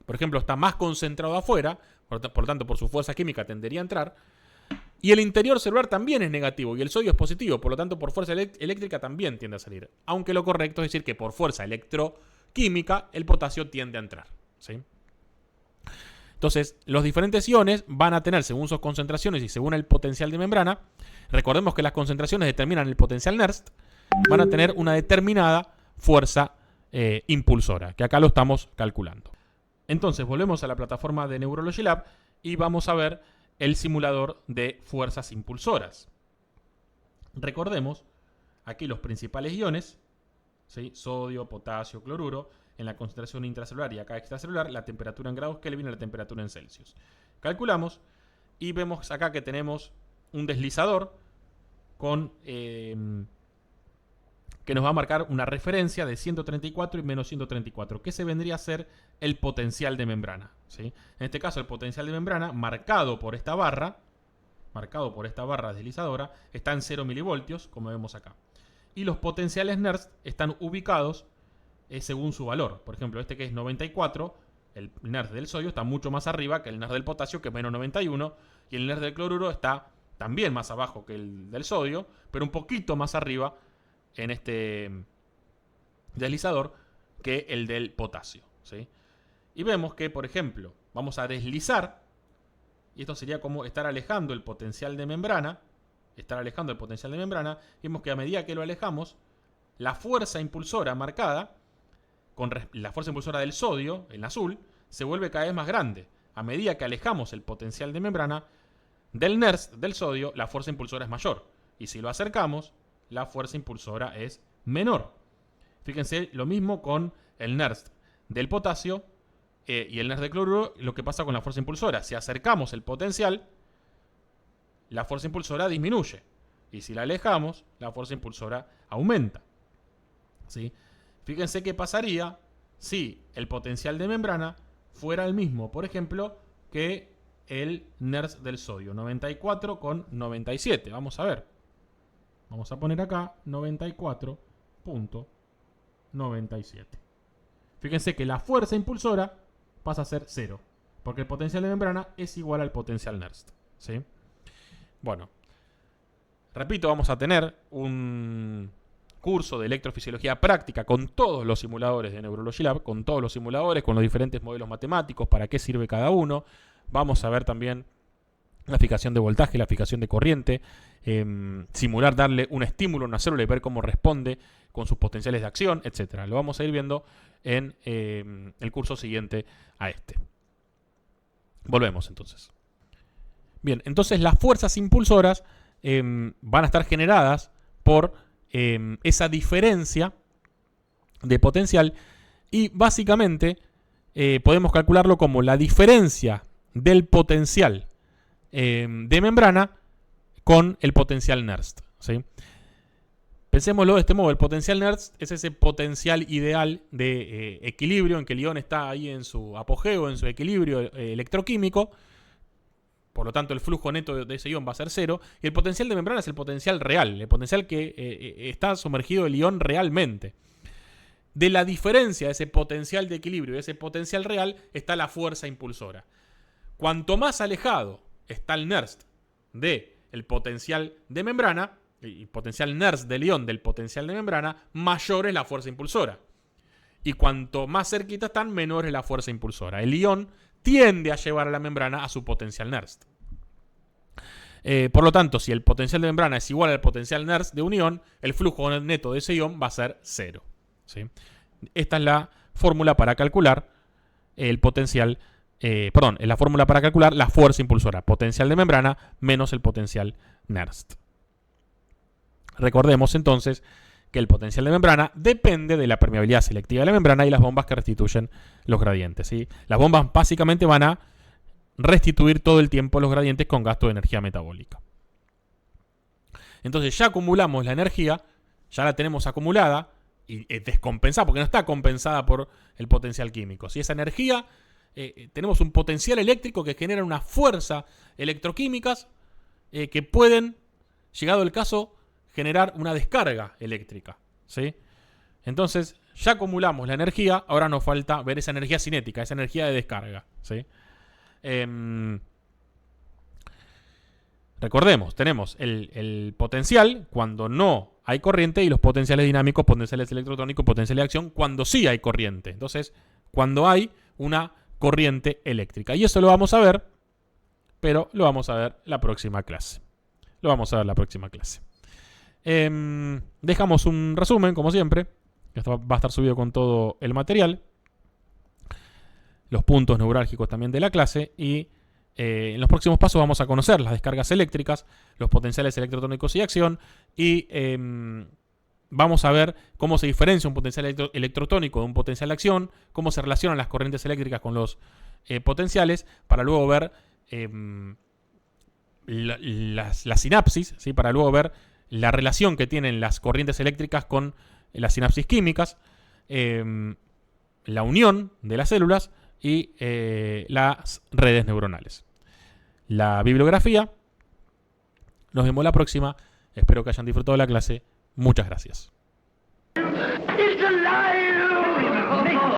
Speaker 1: por ejemplo, está más concentrado afuera, por lo tanto, por su fuerza química tendería a entrar. Y el interior celular también es negativo y el sodio es positivo, por lo tanto, por fuerza eléctrica también tiende a salir. Aunque lo correcto es decir que por fuerza electroquímica el potasio tiende a entrar, ¿sí? Entonces, los diferentes iones van a tener, según sus concentraciones y según el potencial de membrana, recordemos que las concentraciones determinan el potencial Nernst, van a tener una determinada fuerza impulsora, que acá lo estamos calculando. Entonces, volvemos a la plataforma de Neurology Lab y vamos a ver el simulador de fuerzas impulsoras. Recordemos aquí los principales iones, ¿sí? Sodio, potasio, cloruro, en la concentración intracelular y acá extracelular, la temperatura en grados Kelvin y la temperatura en Celsius. Calculamos y vemos acá que tenemos un deslizador con que nos va a marcar una referencia de 134 y menos 134, que se vendría a ser el potencial de membrana, ¿sí? En este caso, el potencial de membrana, marcado por esta barra deslizadora, está en 0 milivoltios, como vemos acá. Y los potenciales Nernst están ubicados según su valor. Por ejemplo, este que es 94, el Nernst del sodio está mucho más arriba que el Nernst del potasio, que es menos 91, y el Nernst del cloruro está también más abajo que el del sodio, pero un poquito más arriba en este deslizador que el del potasio, ¿sí? Y vemos que, por ejemplo, vamos a deslizar, y esto sería como estar alejando el potencial de membrana, vemos que a medida que lo alejamos, la fuerza impulsora marcada, con la fuerza impulsora del sodio, en azul, se vuelve cada vez más grande. A medida que alejamos el potencial de membrana del Nernst, del sodio, la fuerza impulsora es mayor. Y si lo acercamos, la fuerza impulsora es menor. Fíjense, lo mismo con el Nernst del potasio y el Nernst del cloruro, lo que pasa con la fuerza impulsora. Si acercamos el potencial, la fuerza impulsora disminuye. Y si la alejamos, la fuerza impulsora aumenta, ¿sí? Fíjense qué pasaría si el potencial de membrana fuera el mismo, por ejemplo, que el Nernst del sodio, 94 con 97. Vamos a ver. Vamos a poner acá 94.97. Fíjense que la fuerza impulsora pasa a ser 0, porque el potencial de membrana es igual al potencial Nernst, ¿sí? Bueno, repito, vamos a tener un curso de electrofisiología práctica con todos los simuladores de Neurology Lab, con todos los simuladores, con los diferentes modelos matemáticos, para qué sirve cada uno. Vamos a ver también la fijación de voltaje, la fijación de corriente, simular, darle un estímulo a una célula y ver cómo responde con sus potenciales de acción, etc. Lo vamos a ir viendo en el curso siguiente a este. Volvemos entonces. Bien, entonces las fuerzas impulsoras van a estar generadas por esa diferencia de potencial y básicamente podemos calcularlo como la diferencia del potencial de membrana con el potencial Nernst, ¿sí? Pensémoslo de este modo, el potencial Nernst es ese potencial ideal de equilibrio en que el ion está ahí en su apogeo, en su equilibrio electroquímico. Por lo tanto, el flujo neto de ese ion va a ser 0. Y el potencial de membrana es el potencial real, el potencial que está sumergido el ion realmente. De la diferencia de ese potencial de equilibrio y ese potencial real está la fuerza impulsora. Cuanto más alejado está el Nernst del potencial de membrana, el potencial Nernst del ion del potencial de membrana, mayor es la fuerza impulsora. Y cuanto más cerquita están, menor es la fuerza impulsora. El ion tiende a llevar a la membrana a su potencial Nernst. Por lo tanto, si el potencial de membrana es igual al potencial Nernst de un ion, el flujo neto de ese ion va a ser 0, ¿sí? Esta es la fórmula para calcular el potencial, la fórmula para calcular la fuerza impulsora. Potencial de membrana menos el potencial Nernst. Recordemos entonces que el potencial de membrana depende de la permeabilidad selectiva de la membrana y las bombas que restituyen los gradientes, ¿sí? Las bombas básicamente van a restituir todo el tiempo los gradientes con gasto de energía metabólica. Entonces ya acumulamos la energía, ya la tenemos acumulada y descompensada, porque no está compensada por el potencial químico. Si esa energía, tenemos un potencial eléctrico que genera una fuerza electroquímicas que pueden, llegado el caso, generar una descarga eléctrica, ¿sí? Entonces ya acumulamos la energía, ahora nos falta ver esa energía cinética, esa energía de descarga, ¿sí? Recordemos, tenemos el potencial cuando no hay corriente y los potenciales dinámicos, potenciales electrotónicos, potenciales de acción cuando sí hay corriente. Entonces, cuando hay una corriente eléctrica. Y eso lo vamos a ver, pero lo vamos a ver la próxima clase. Dejamos un resumen, como siempre. Esto va a estar subido con todo el material. Los puntos neurálgicos también de la clase. Y en los próximos pasos vamos a conocer las descargas eléctricas, los potenciales electrotónicos y acción. Y vamos a ver cómo se diferencia un potencial electrotónico de un potencial de acción, cómo se relacionan las corrientes eléctricas con los potenciales, para luego ver la sinapsis, ¿sí? Para luego ver la relación que tienen las corrientes eléctricas con las sinapsis químicas, la unión de las células y las redes neuronales. La bibliografía. Nos vemos la próxima. Espero que hayan disfrutado de la clase. Muchas gracias.